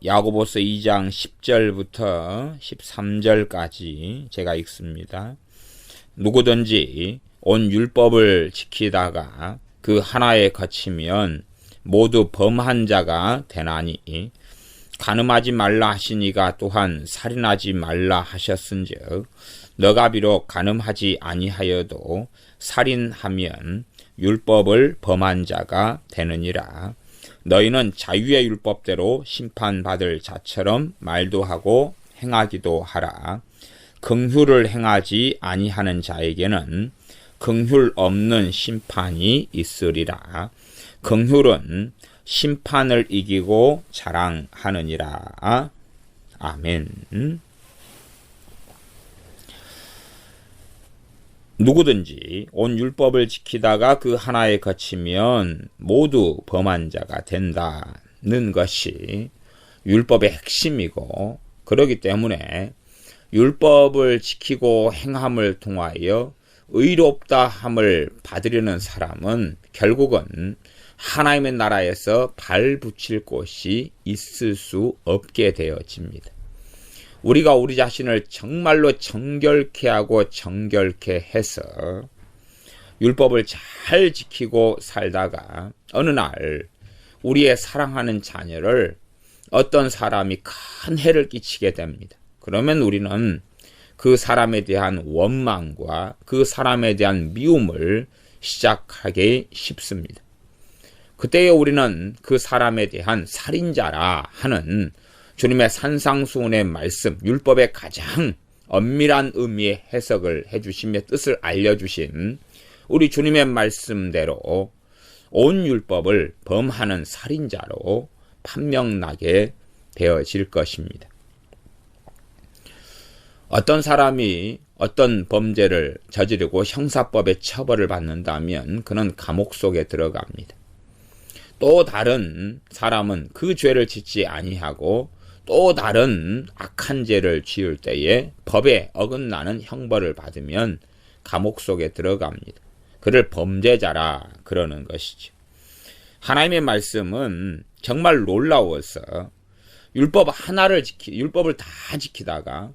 야고보서 2장 10절부터 13절까지 제가 읽습니다. 누구든지 온 율법을 지키다가 그 하나에 거치면 모두 범한 자가 되나니 간음하지 말라 하시니가 또한 살인하지 말라 하셨은즉 너가 비록 간음하지 아니하여도 살인하면 율법을 범한 자가 되느니라. 너희는 자유의 율법대로 심판받을 자처럼 말도 하고 행하기도 하라. 긍휼을 행하지 아니하는 자에게는 긍휼 없는 심판이 있으리라. 긍휼은 심판을 이기고 자랑하느니라. 아멘. 누구든지 온 율법을 지키다가 그 하나에 거치면 모두 범한 자가 된다는 것이 율법의 핵심이고, 그렇기 때문에 율법을 지키고 행함을 통하여 의롭다 함을 받으려는 사람은 결국은 하나님의 나라에서 발 붙일 곳이 있을 수 없게 되어집니다. 우리가 우리 자신을 정말로 정결케 하고 정결케 해서 율법을 잘 지키고 살다가 어느 날 우리의 사랑하는 자녀를 어떤 사람이 큰 해를 끼치게 됩니다. 그러면 우리는 그 사람에 대한 원망과 그 사람에 대한 미움을 시작하기 쉽습니다. 그때에 우리는 그 사람에 대한 살인자라 하는 주님의 산상수훈의 말씀, 율법의 가장 엄밀한 의미의 해석을 해주시며 뜻을 알려주신 우리 주님의 말씀대로 온 율법을 범하는 살인자로 판명나게 되어질 것입니다. 어떤 사람이 어떤 범죄를 저지르고 형사법의 처벌을 받는다면 그는 감옥 속에 들어갑니다. 또 다른 사람은 그 죄를 짓지 아니하고 또 다른 악한 죄를 지을 때에 법에 어긋나는 형벌을 받으면 감옥 속에 들어갑니다. 그를 범죄자라 그러는 것이죠. 하나님의 말씀은 정말 놀라워서 율법을 다 지키다가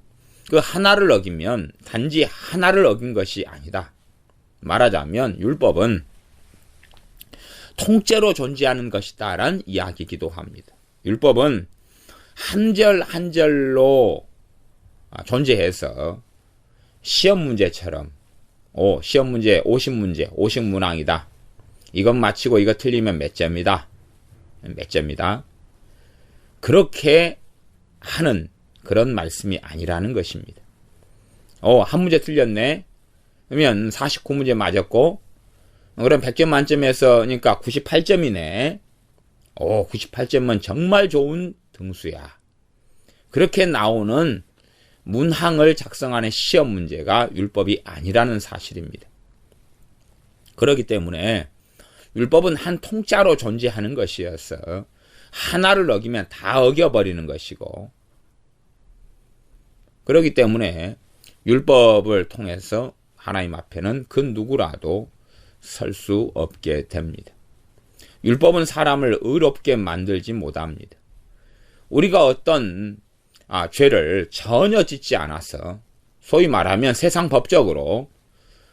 그 하나를 어기면 단지 하나를 어긴 것이 아니다. 말하자면 율법은 통째로 존재하는 것이다라는 이야기이기도 합니다. 율법은 한 절 한 절로 존재해서 시험 문제처럼 시험 문제 50문제 50문항이다. 이것 맞히고 이거 틀리면 몇 점이다. 몇 점이다. 그렇게 하는 그런 말씀이 아니라는 것입니다. 한 문제 틀렸네. 그러면 49문제 맞았고 그럼 100점 만점에서 그러니까 98점이네. 98점은 정말 좋은 등수야. 그렇게 나오는 문항을 작성하는 시험 문제가 율법이 아니라는 사실입니다. 그렇기 때문에 율법은 한 통짜로 존재하는 것이어서 하나를 어기면 다 어겨버리는 것이고, 그렇기 때문에 율법을 통해서 하나님 앞에는 그 누구라도 설 수 없게 됩니다. 율법은 사람을 의롭게 만들지 못합니다. 우리가 어떤 죄를 전혀 짓지 않아서 소위 말하면 세상 법적으로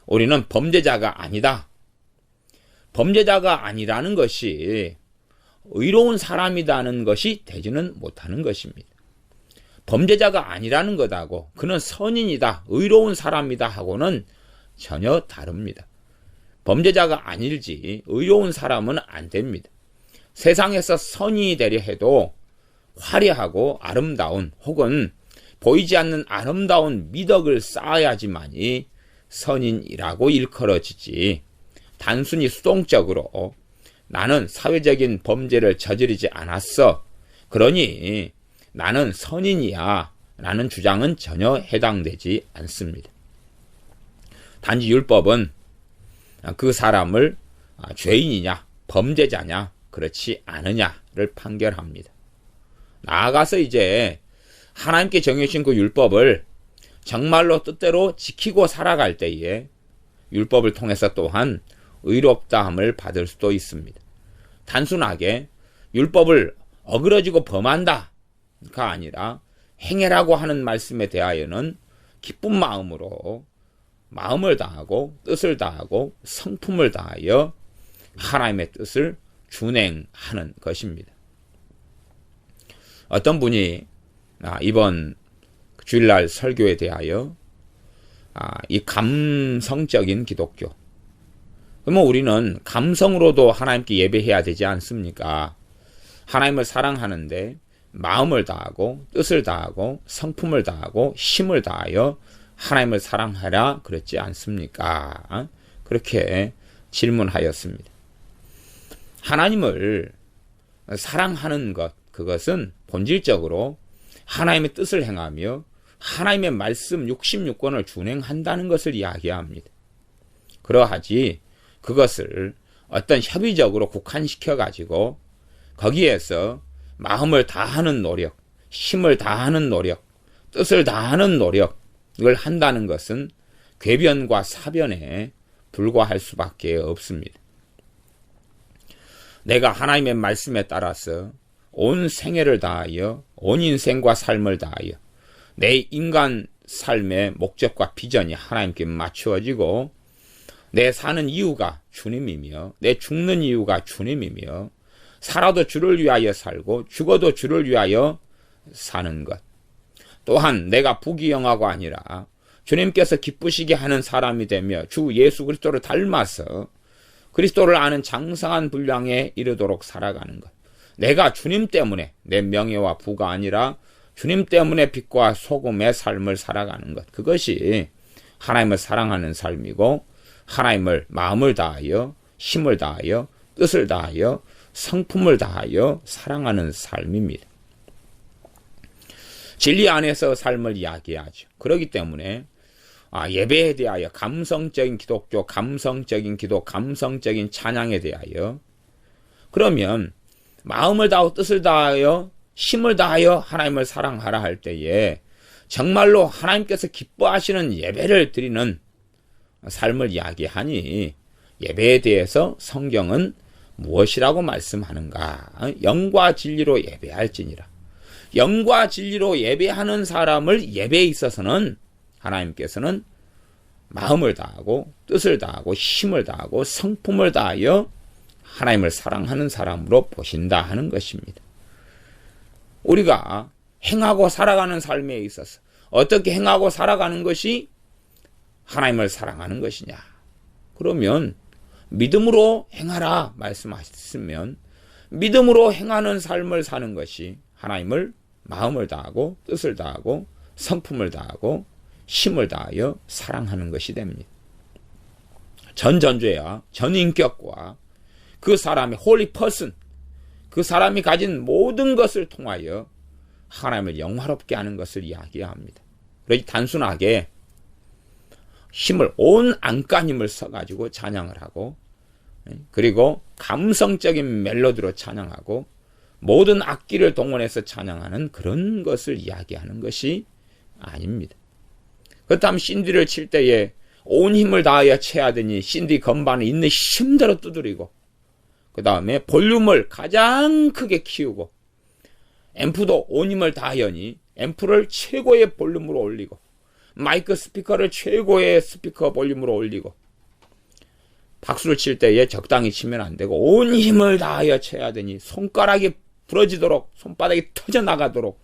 우리는 범죄자가 아니다. 범죄자가 아니라는 것이 의로운 사람이라는 것이 되지는 못하는 것입니다. 범죄자가 아니라는 것하고 그는 선인이다, 의로운 사람이다 하고는 전혀 다릅니다. 범죄자가 아닐지 의로운 사람은 안 됩니다. 세상에서 선인이 되려 해도 화려하고 아름다운 혹은 보이지 않는 아름다운 미덕을 쌓아야지만이 선인이라고 일컬어지지, 단순히 수동적으로 나는 사회적인 범죄를 저지르지 않았어, 그러니 나는 선인이야 라는 주장은 전혀 해당되지 않습니다. 단지 율법은 그 사람을 죄인이냐 범죄자냐 그렇지 않으냐를 판결합니다. 나아가서 이제 하나님께 정해주신 그 율법을 정말로 뜻대로 지키고 살아갈 때에 율법을 통해서 또한 의롭다함을 받을 수도 있습니다. 단순하게 율법을 어그러지고 범한다 아니라 행해라고 하는 말씀에 대하여는 기쁜 마음으로 마음을 다하고 뜻을 다하고 성품을 다하여 하나님의 뜻을 준행하는 것입니다. 어떤 분이 이번 주일날 설교에 대하여 이 감성적인 기독교, 그러면 우리는 감성으로도 하나님께 예배해야 되지 않습니까? 하나님을 사랑하는데 마음을 다하고 뜻을 다하고 성품을 다하고 힘을 다하여 하나님을 사랑하라 그랬지 않습니까? 그렇게 질문하였습니다. 하나님을 사랑하는 것, 그것은 본질적으로 하나님의 뜻을 행하며 하나님의 말씀 66권을 준행한다는 것을 이야기합니다. 그러하지 그것을 어떤 협의적으로 국한시켜가지고 거기에서 마음을 다하는 노력, 힘을 다하는 노력, 뜻을 다하는 노력을 한다는 것은 궤변과 사변에 불과할 수밖에 없습니다. 내가 하나님의 말씀에 따라서 온 생애를 다하여 온 인생과 삶을 다하여 내 인간 삶의 목적과 비전이 하나님께 맞추어지고 내 사는 이유가 주님이며 내 죽는 이유가 주님이며 살아도 주를 위하여 살고 죽어도 주를 위하여 사는 것, 또한 내가 부귀영화가 아니라 주님께서 기쁘시게 하는 사람이 되며 주 예수 그리스도를 닮아서 그리스도를 아는 장성한 분량에 이르도록 살아가는 것, 내가 주님 때문에 내 명예와 부가 아니라 주님 때문에 빛과 소금의 삶을 살아가는 것, 그것이 하나님을 사랑하는 삶이고 하나님을 마음을 다하여 힘을 다하여 뜻을 다하여 성품을 다하여 사랑하는 삶입니다. 진리 안에서 삶을 이야기하죠. 그렇기 때문에 예배에 대하여 감성적인 기독교, 감성적인 기도, 감성적인 찬양에 대하여, 그러면 마음을 다하고 뜻을 다하여 힘을 다하여 하나님을 사랑하라 할 때에 정말로 하나님께서 기뻐하시는 예배를 드리는 삶을 이야기하니 예배에 대해서 성경은 무엇이라고 말씀하는가? 영과 진리로 예배할지니라. 영과 진리로 예배하는 사람을 예배에 있어서는 하나님께서는 마음을 다하고 뜻을 다하고 힘을 다하고 성품을 다하여 하나님을 사랑하는 사람으로 보신다 하는 것입니다. 우리가 행하고 살아가는 삶에 있어서 어떻게 행하고 살아가는 것이 하나님을 사랑하는 것이냐? 그러면 믿음으로 행하라 말씀하셨으면 믿음으로 행하는 삶을 사는 것이 하나님을 마음을 다하고 뜻을 다하고 성품을 다하고 힘을 다하여 사랑하는 것이 됩니다. 전전죄와 전인격과 그 사람의 홀리 퍼슨, 그 사람이 가진 모든 것을 통하여 하나님을 영화롭게 하는 것을 이야기합니다. 그래서 단순하게 힘을 온 안간 힘을 써가지고 찬양을 하고 그리고 감성적인 멜로디로 찬양하고 모든 악기를 동원해서 찬양하는 그런 것을 이야기하는 것이 아닙니다. 그렇다면 신디를 칠 때에 온 힘을 다하여 쳐야 되니 신디 건반을 있는 힘대로 두드리고 그 다음에 볼륨을 가장 크게 키우고 앰프도 온 힘을 다하여니 앰프를 최고의 볼륨으로 올리고 마이크 스피커를 최고의 스피커 볼륨으로 올리고 박수를 칠 때에 적당히 치면 안 되고 온 힘을 다하여 쳐야 되니 손가락이 부러지도록 손바닥이 터져나가도록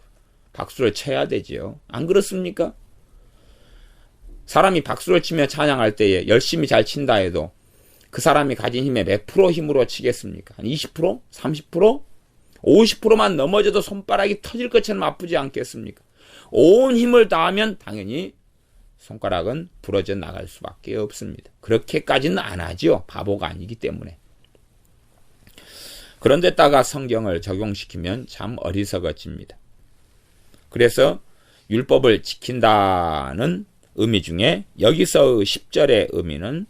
박수를 쳐야 되지요. 안 그렇습니까? 사람이 박수를 치며 찬양할 때에 열심히 잘 친다 해도 그 사람이 가진 힘의 몇 프로 힘으로 치겠습니까? 한 20%? 30%? 50%만 넘어져도 손가락이 터질 것처럼 아프지 않겠습니까? 온 힘을 다하면 당연히 손가락은 부러져 나갈 수밖에 없습니다. 그렇게까지는 안 하죠. 바보가 아니기 때문에. 그런데다가 성경을 적용시키면 참 어리석어집니다. 그래서 율법을 지킨다는 의미 중에 여기서 10절의 의미는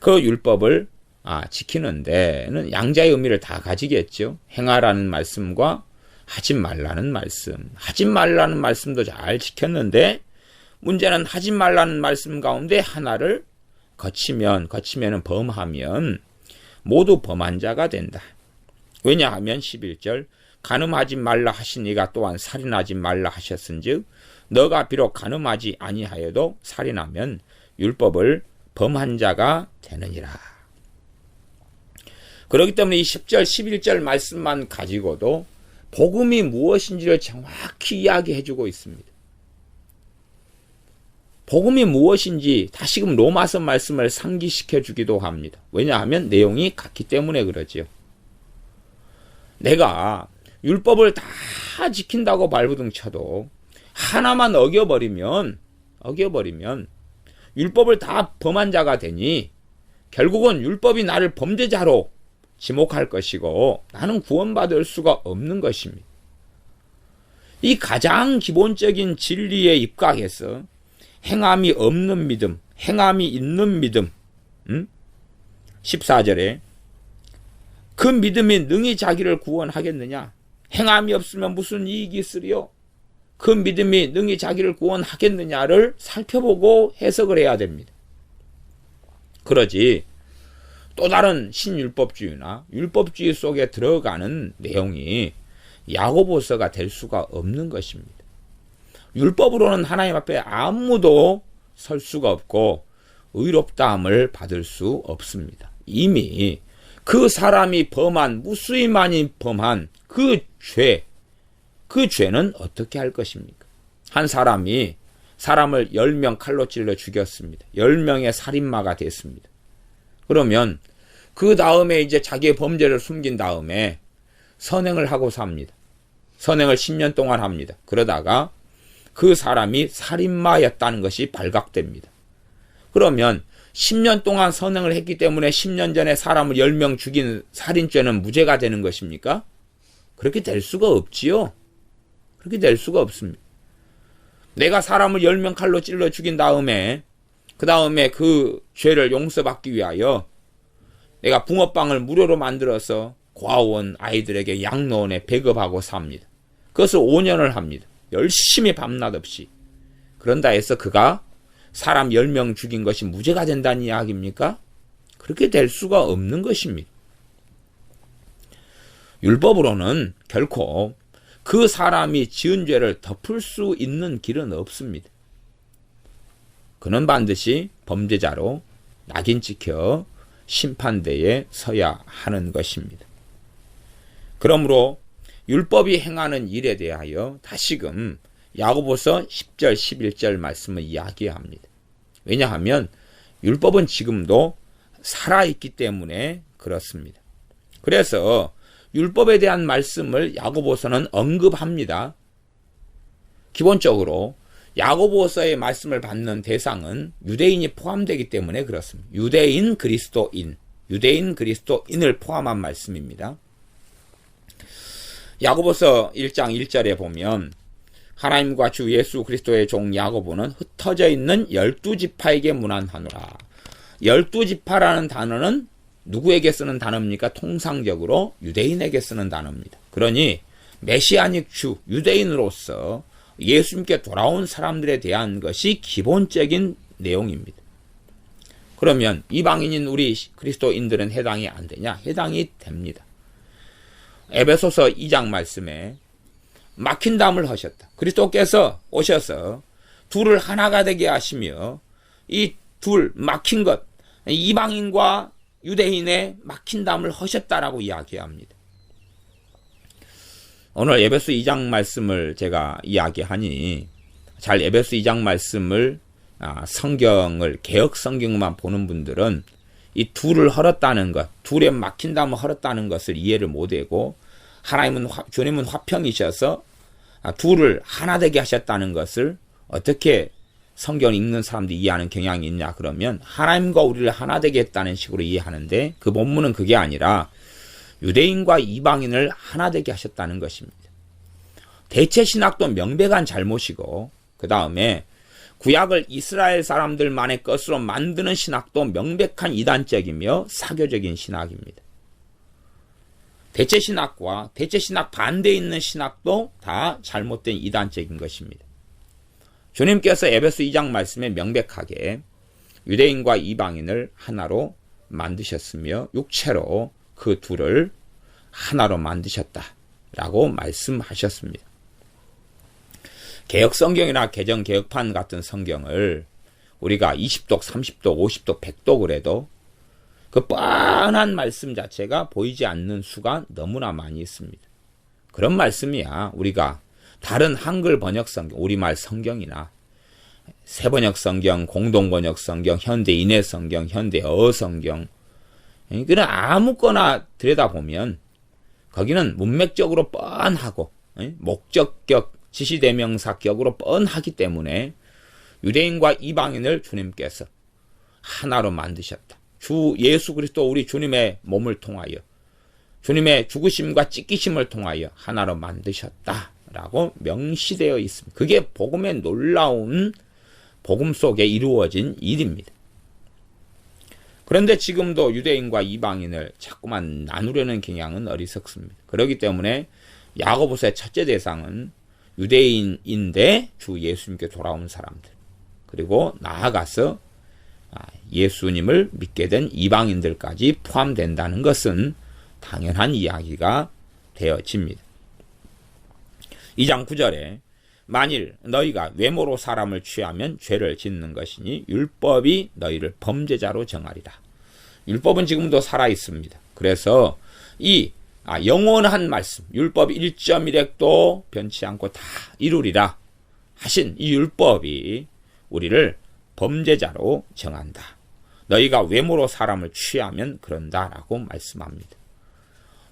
그 율법을 지키는 데는 양자의 의미를 다 가지겠죠. 행하라는 말씀과 하지 말라는 말씀. 하지 말라는 말씀도 잘 지켰는데 문제는 하지 말라는 말씀 가운데 하나를 거치면은 범하면 모두 범한 자가 된다. 왜냐하면 11절 간음하지 말라 하시니가 또한 살인하지 말라 하셨은즉 너가 비록 간음하지 아니하여도 살인하면 율법을 범한 자가 되느니라. 그렇기 때문에 이 10절 11절 말씀만 가지고도 복음이 무엇인지를 정확히 이야기해주고 있습니다. 복음이 무엇인지 다시금 로마서 말씀을 상기시켜 주기도 합니다. 왜냐하면 내용이 같기 때문에 그러지요. 내가 율법을 다 지킨다고 발부둥 쳐도 하나만 어겨버리면 율법을 다 범한 자가 되니 결국은 율법이 나를 범죄자로 지목할 것이고 나는 구원받을 수가 없는 것입니다. 이 가장 기본적인 진리에 입각해서 행함이 없는 믿음, 행함이 있는 믿음, 14절에 그 믿음이 능히 자기를 구원하겠느냐? 행함이 없으면 무슨 이익이 있으리요? 그 믿음이 능히 자기를 구원하겠느냐를 살펴보고 해석을 해야 됩니다. 그러지 또 다른 신율법주의나 율법주의 속에 들어가는 내용이 야고보서가 될 수가 없는 것입니다. 율법으로는 하나님 앞에 아무도 설 수가 없고 의롭다함을 받을 수 없습니다. 이미 그 사람이 범한 무수히 많이 범한 그 죄는 어떻게 할 것입니까? 한 사람이 사람을 10명 칼로 찔러 죽였습니다. 10명의 살인마가 됐습니다. 그러면 그 다음에 이제 자기의 범죄를 숨긴 다음에 선행을 하고 삽니다. 선행을 10년 동안 합니다. 그러다가 그 사람이 살인마였다는 것이 발각됩니다. 그러면 10년 동안 선행을 했기 때문에 10년 전에 사람을 10명 죽인 살인죄는 무죄가 되는 것입니까? 그렇게 될 수가 없지요. 그렇게 될 수가 없습니다. 내가 사람을 10명 칼로 찔러 죽인 다음에 그 다음에 그 죄를 용서받기 위하여 내가 붕어빵을 무료로 만들어서 고아원 아이들에게 양로원에 배급하고 삽니다. 그것을 5년을 합니다. 열심히 밤낮 없이. 그런다 해서 그가 사람 10명 죽인 것이 무죄가 된다는 이야기입니까? 그렇게 될 수가 없는 것입니다. 율법으로는 결코 그 사람이 지은 죄를 덮을 수 있는 길은 없습니다. 그는 반드시 범죄자로 낙인 찍혀 심판대에 서야 하는 것입니다. 그러므로 율법이 행하는 일에 대하여 다시금 야고보서 10절 11절 말씀을 이야기합니다. 왜냐하면 율법은 지금도 살아있기 때문에 그렇습니다. 그래서 율법에 대한 말씀을 야고보서는 언급합니다. 기본적으로 야고보서의 말씀을 받는 대상은 유대인이 포함되기 때문에 그렇습니다. 유대인 그리스도인을 포함한 말씀입니다. 야고보서 1장 1절에 보면 하나님과 주 예수 그리스도의 종 야고보는 흩어져 있는 12지파에게 문안하노라. 12지파라는 단어는 누구에게 쓰는 단어입니까? 통상적으로 유대인에게 쓰는 단어입니다. 그러니 메시아닉 주, 유대인으로서 예수님께 돌아온 사람들에 대한 것이 기본적인 내용입니다. 그러면 이방인인 우리 그리스도인들은 해당이 안 되냐? 해당이 됩니다. 에베소서 2장 말씀에 막힌 담을 하셨다. 그리스도께서 오셔서 둘을 하나가 되게 하시며 이 둘 막힌 것, 이방인과 유대인의 막힌 담을 하셨다라고 이야기합니다. 오늘 에베소 2장 말씀을 제가 이야기하니 잘 에베소 2장 말씀을 성경을 개역 성경만 보는 분들은 이 둘을 헐었다는 것, 둘의 막힌 담을 헐었다는 것을 이해를 못하고 주님은 화평이셔서 둘을 하나 되게 하셨다는 것을 어떻게 성경 읽는 사람들이 이해하는 경향이 있냐 그러면 하나님과 우리를 하나 되게 했다는 식으로 이해하는데 그 본문은 그게 아니라 유대인과 이방인을 하나 되게 하셨다는 것입니다. 대체 신학도 명백한 잘못이고 그 다음에 구약을 이스라엘 사람들만의 것으로 만드는 신학도 명백한 이단적이며 사교적인 신학입니다. 대체 신학과 대체 신학 반대에 있는 신학도 다 잘못된 이단적인 것입니다. 주님께서 에베소 2장 말씀에 명백하게 유대인과 이방인을 하나로 만드셨으며 육체로 그 둘을 하나로 만드셨다. 라고 말씀하셨습니다. 개혁성경이나 개정개혁판 같은 성경을 우리가 20독, 30독, 50독, 100독 그래도 그 뻔한 말씀 자체가 보이지 않는 수가 너무나 많이 있습니다. 그런 말씀이야 우리가 다른 한글 번역 성경, 우리말 성경이나 새번역 성경, 공동번역 성경, 현대인해 성경, 현대어 성경, 그냥 아무거나 들여다보면 거기는 문맥적으로 뻔하고 목적격, 지시대명사격으로 뻔하기 때문에 유대인과 이방인을 주님께서 하나로 만드셨다. 주 예수 그리스도 우리 주님의 몸을 통하여 주님의 죽으심과 찢기심을 통하여 하나로 만드셨다라고 명시되어 있습니다. 그게 복음의 놀라운 복음 속에 이루어진 일입니다. 그런데 지금도 유대인과 이방인을 자꾸만 나누려는 경향은 어리석습니다. 그렇기 때문에 야고보서의 첫째 대상은 유대인인데 주 예수님께 돌아온 사람들, 그리고 나아가서 예수님을 믿게 된 이방인들까지 포함된다는 것은 당연한 이야기가 되어집니다. 2장 9절에 만일 너희가 외모로 사람을 취하면 죄를 짓는 것이니 율법이 너희를 범죄자로 정하리라. 율법은 지금도 살아 있습니다. 그래서 이 영원한 말씀, 율법 1.1획도 변치 않고 다 이루리라 하신 이 율법이 우리를 범죄자로 정한다. 너희가 외모로 사람을 취하면 그런다라고 말씀합니다.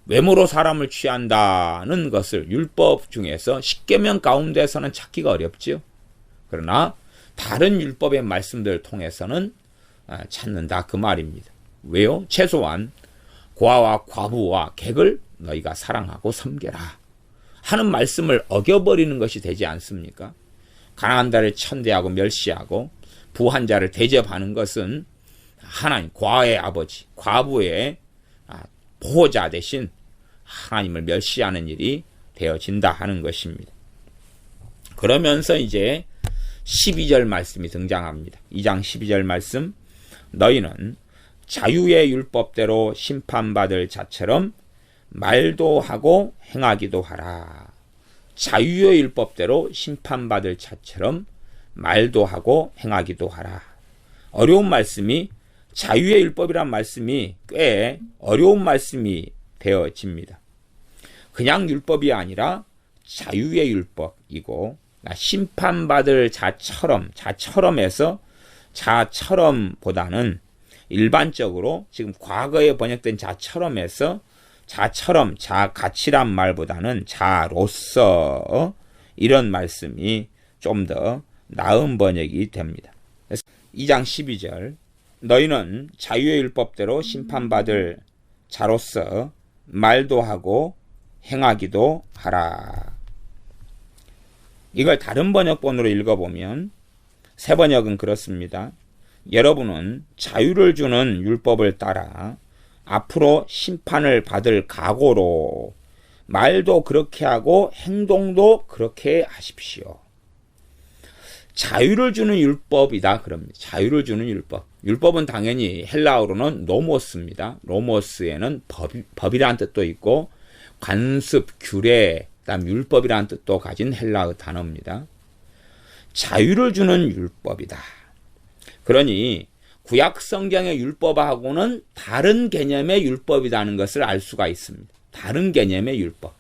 외모로 사람을 취한다는 것을 율법 중에서 십계명 가운데서는 찾기가 어렵죠. 그러나 다른 율법의 말씀들을 통해서는 찾는다 그 말입니다. 왜요? 최소한 고아와 과부와 객을 너희가 사랑하고 섬겨라 하는 말씀을 어겨버리는 것이 되지 않습니까? 가난한 자를 천대하고 멸시하고 부한 자를 대접하는 것은 하나님, 과의 아버지, 과부의 보호자 대신 하나님을 멸시하는 일이 되어진다 하는 것입니다. 그러면서 이제 12절 말씀이 등장합니다. 2장 12절 말씀, 너희는 자유의 율법대로 심판받을 자처럼 말도 하고 행하기도 하라. 자유의 율법대로 심판받을 자처럼 말도 하고 행하기도 하라. 어려운 말씀이, 자유의 율법이란 말씀이 꽤 어려운 말씀이 되어집니다. 그냥 율법이 아니라 자유의 율법이고, 심판받을 자처럼에서 자처럼보다는 일반적으로 지금 과거에 번역된 자처럼에서 자처럼, 자같이란 말보다는 자로서, 이런 말씀이 좀 더 나은 번역이 됩니다. 그래서 2장 12절, 너희는 자유의 율법대로 심판받을 자로서 말도 하고 행하기도 하라. 이걸 다른 번역본으로 읽어보면, 새 번역은 그렇습니다. 여러분은 자유를 주는 율법을 따라 앞으로 심판을 받을 각오로 말도 그렇게 하고 행동도 그렇게 하십시오. 자유를 주는 율법이다 그럽니다. 자유를 주는 율법. 율법은 당연히 헬라어로는 노모스입니다. 노모스에는 법이라는 뜻도 있고 관습, 규례, 그다음 율법이라는 뜻도 가진 헬라어 단어입니다. 자유를 주는 율법이다. 그러니 구약 성경의 율법하고는 다른 개념의 율법이라는 것을 알 수가 있습니다. 다른 개념의 율법.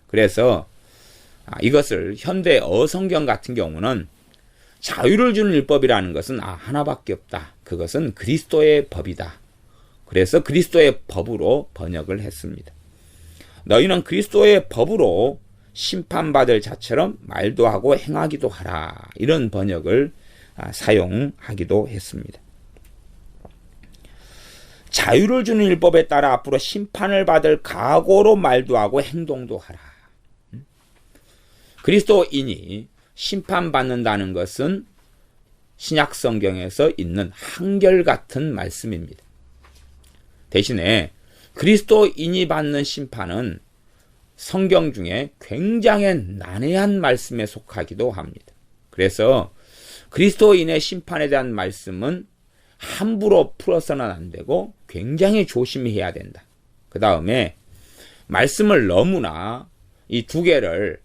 그래서 이것을 현대 어성경 같은 경우는 자유를 주는 율법이라는 것은 하나밖에 없다. 그것은 그리스도의 법이다. 그래서 그리스도의 법으로 번역을 했습니다. 너희는 그리스도의 법으로 심판받을 자처럼 말도 하고 행하기도 하라. 이런 번역을 사용하기도 했습니다. 자유를 주는 율법에 따라 앞으로 심판을 받을 각오로 말도 하고 행동도 하라. 그리스도인이 심판받는다는 것은 신약 성경에서 있는 한결같은 말씀입니다. 대신에 그리스도인이 받는 심판은 성경 중에 굉장히 난해한 말씀에 속하기도 합니다. 그래서 그리스도인의 심판에 대한 말씀은 함부로 풀어서는 안 되고 굉장히 조심히 해야 된다. 그 다음에 말씀을 너무나 이 두 개를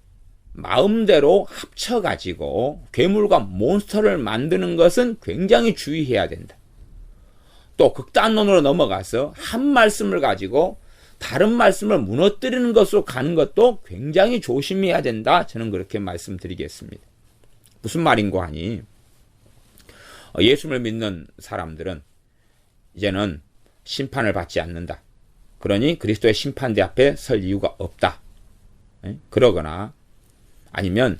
마음대로 합쳐가지고 괴물과 몬스터를 만드는 것은 굉장히 주의해야 된다. 또 극단론으로 넘어가서 한 말씀을 가지고 다른 말씀을 무너뜨리는 것으로 가는 것도 굉장히 조심해야 된다. 저는 그렇게 말씀드리겠습니다. 무슨 말인고 하니 예수를 믿는 사람들은 이제는 심판을 받지 않는다. 그러니 그리스도의 심판대 앞에 설 이유가 없다. 그러거나 아니면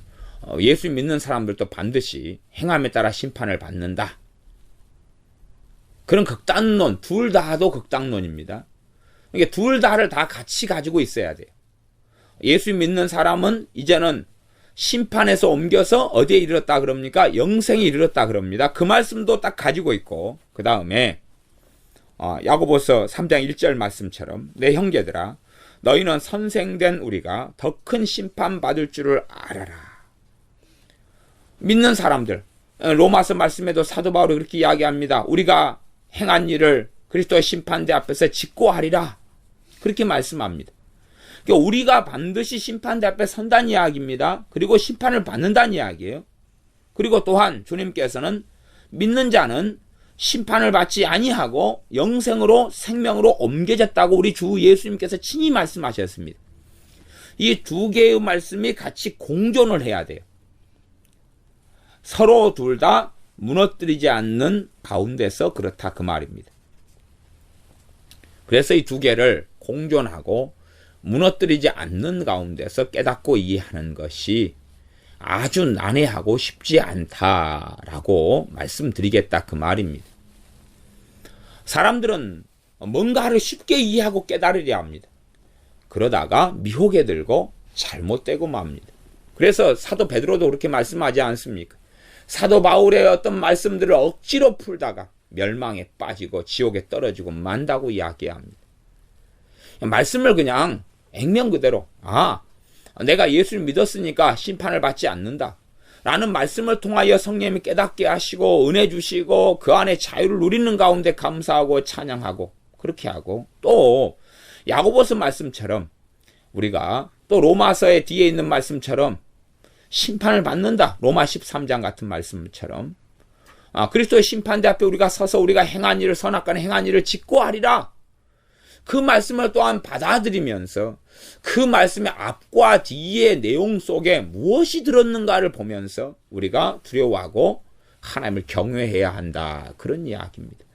예수 믿는 사람들도 반드시 행함에 따라 심판을 받는다. 그런 극단론, 둘 다도 극단론입니다. 그러니까 둘 다를 다 같이 가지고 있어야 돼요. 예수 믿는 사람은 이제는 심판에서 옮겨서 어디에 이르렀다 그럽니까? 영생에 이르렀다 그럽니다. 그 말씀도 딱 가지고 있고, 그 다음에 야고보서 3장 1절 말씀처럼 내 형제들아 너희는 선생된 우리가 더 큰 심판 받을 줄을 알아라. 믿는 사람들, 로마서 말씀에도 사도 바울이 그렇게 이야기합니다. 우리가 행한 일을 그리스도의 심판대 앞에서 짓고 하리라. 그렇게 말씀합니다. 그러니까 우리가 반드시 심판대 앞에 선다는 이야기입니다. 그리고 심판을 받는다는 이야기예요. 그리고 또한 주님께서는 믿는 자는 심판을 받지 아니하고 영생으로 생명으로 옮겨졌다고 우리 주 예수님께서 친히 말씀하셨습니다. 이 두 개의 말씀이 같이 공존을 해야 돼요. 서로 둘 다 무너뜨리지 않는 가운데서 그렇다 그 말입니다. 그래서 이 두 개를 공존하고 무너뜨리지 않는 가운데서 깨닫고 이해하는 것이 아주 난해하고 쉽지 않다라고 말씀드리겠다 그 말입니다. 사람들은 뭔가를 쉽게 이해하고 깨달으려 합니다. 그러다가 미혹에 들고 잘못되고 맙니다. 그래서 사도 베드로도 그렇게 말씀하지 않습니까? 사도 바울의 어떤 말씀들을 억지로 풀다가 멸망에 빠지고 지옥에 떨어지고 만다고 이야기합니다. 말씀을 그냥 액면 그대로 내가 예수를 믿었으니까 심판을 받지 않는다 라는 말씀을 통하여 성령님이 깨닫게 하시고 은혜 주시고 그 안에 자유를 누리는 가운데 감사하고 찬양하고 그렇게 하고, 또 야고보서 말씀처럼 우리가 또 로마서의 뒤에 있는 말씀처럼 심판을 받는다, 로마 13장 같은 말씀처럼 그리스도의 심판대 앞에 우리가 서서 우리가 행한 일을 선악간 행한 일을 짓고 하리라, 그 말씀을 또한 받아들이면서 그 말씀의 앞과 뒤의 내용 속에 무엇이 들었는가를 보면서 우리가 두려워하고 하나님을 경외해야 한다, 그런 이야기입니다.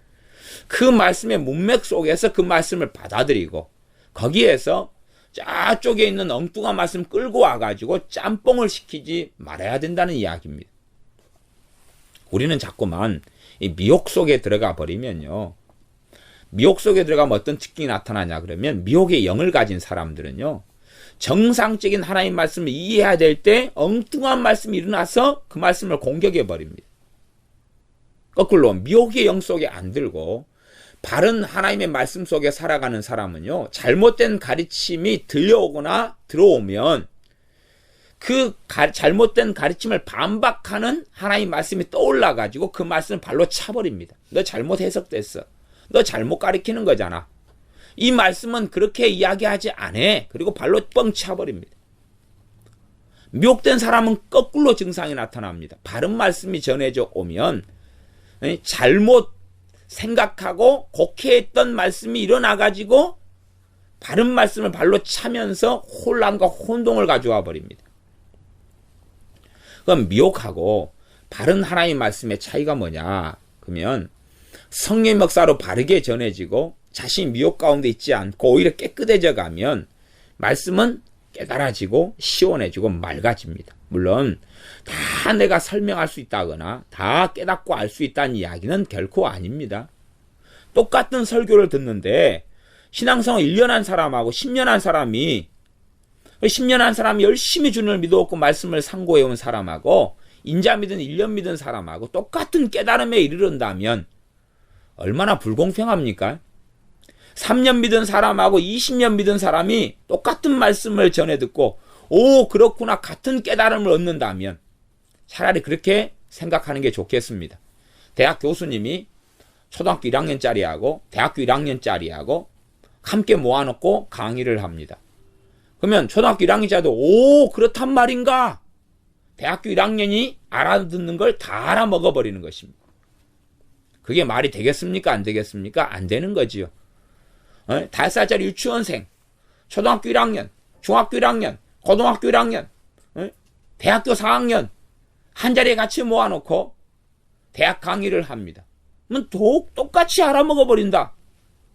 그 말씀의 문맥 속에서 그 말씀을 받아들이고 거기에서 저쪽에 있는 엉뚱한 말씀 끌고 와가지고 짬뽕을 시키지 말아야 된다는 이야기입니다. 우리는 자꾸만 이 미혹 속에 들어가 버리면요, 미혹 속에 들어가면 어떤 특징이 나타나냐 그러면, 미혹의 영을 가진 사람들은요 정상적인 하나님 말씀을 이해해야 될 때 엉뚱한 말씀이 일어나서 그 말씀을 공격해 버립니다. 거꾸로 미혹의 영 속에 안 들고 바른 하나님의 말씀 속에 살아가는 사람은요, 잘못된 가르침이 들려오거나 들어오면 그 잘못된 가르침을 반박하는 하나님 말씀이 떠올라가지고 그 말씀을 발로 차버립니다. 너 잘못 해석됐어. 너 잘못 가르치는 거잖아. 이 말씀은 그렇게 이야기하지 않아. 그리고 발로 뻥 차버립니다. 미혹된 사람은 거꾸로 증상이 나타납니다. 바른 말씀이 전해져 오면 잘못 생각하고 곡해했던 말씀이 일어나가지고 바른 말씀을 발로 차면서 혼란과 혼동을 가져와 버립니다. 그럼 미혹하고 바른 하나님 말씀의 차이가 뭐냐 그러면, 성령의 역사로 바르게 전해지고 자신 미혹 가운데 있지 않고 오히려 깨끗해져 가면 말씀은 깨달아지고 시원해지고 맑아집니다. 물론 다 내가 설명할 수 있다거나 다 깨닫고 알 수 있다는 이야기는 결코 아닙니다. 똑같은 설교를 듣는데 신앙생활 1년 한 사람하고 10년 한 사람이, 10년 한 사람이 열심히 주님을 믿어왔고 말씀을 상고해온 사람하고 인자 믿은 1년 믿은 사람하고 똑같은 깨달음에 이르른다면 얼마나 불공평합니까? 3년 믿은 사람하고 20년 믿은 사람이 똑같은 말씀을 전해 듣고 오 그렇구나 같은 깨달음을 얻는다면 차라리 그렇게 생각하는 게 좋겠습니다. 대학 교수님이 초등학교 1학년짜리하고 대학교 1학년짜리하고 함께 모아놓고 강의를 합니다. 그러면 초등학교 1학년자도 오 그렇단 말인가? 대학교 1학년이 알아듣는 걸 다 알아먹어버리는 것입니다. 그게 말이 되겠습니까? 안 되겠습니까? 안 되는 거지요. 5살짜리 유치원생, 초등학교 1학년, 중학교 1학년, 고등학교 1학년, 대학교 4학년 한 자리에 같이 모아놓고 대학 강의를 합니다. 그러면 똑같이 알아먹어버린다.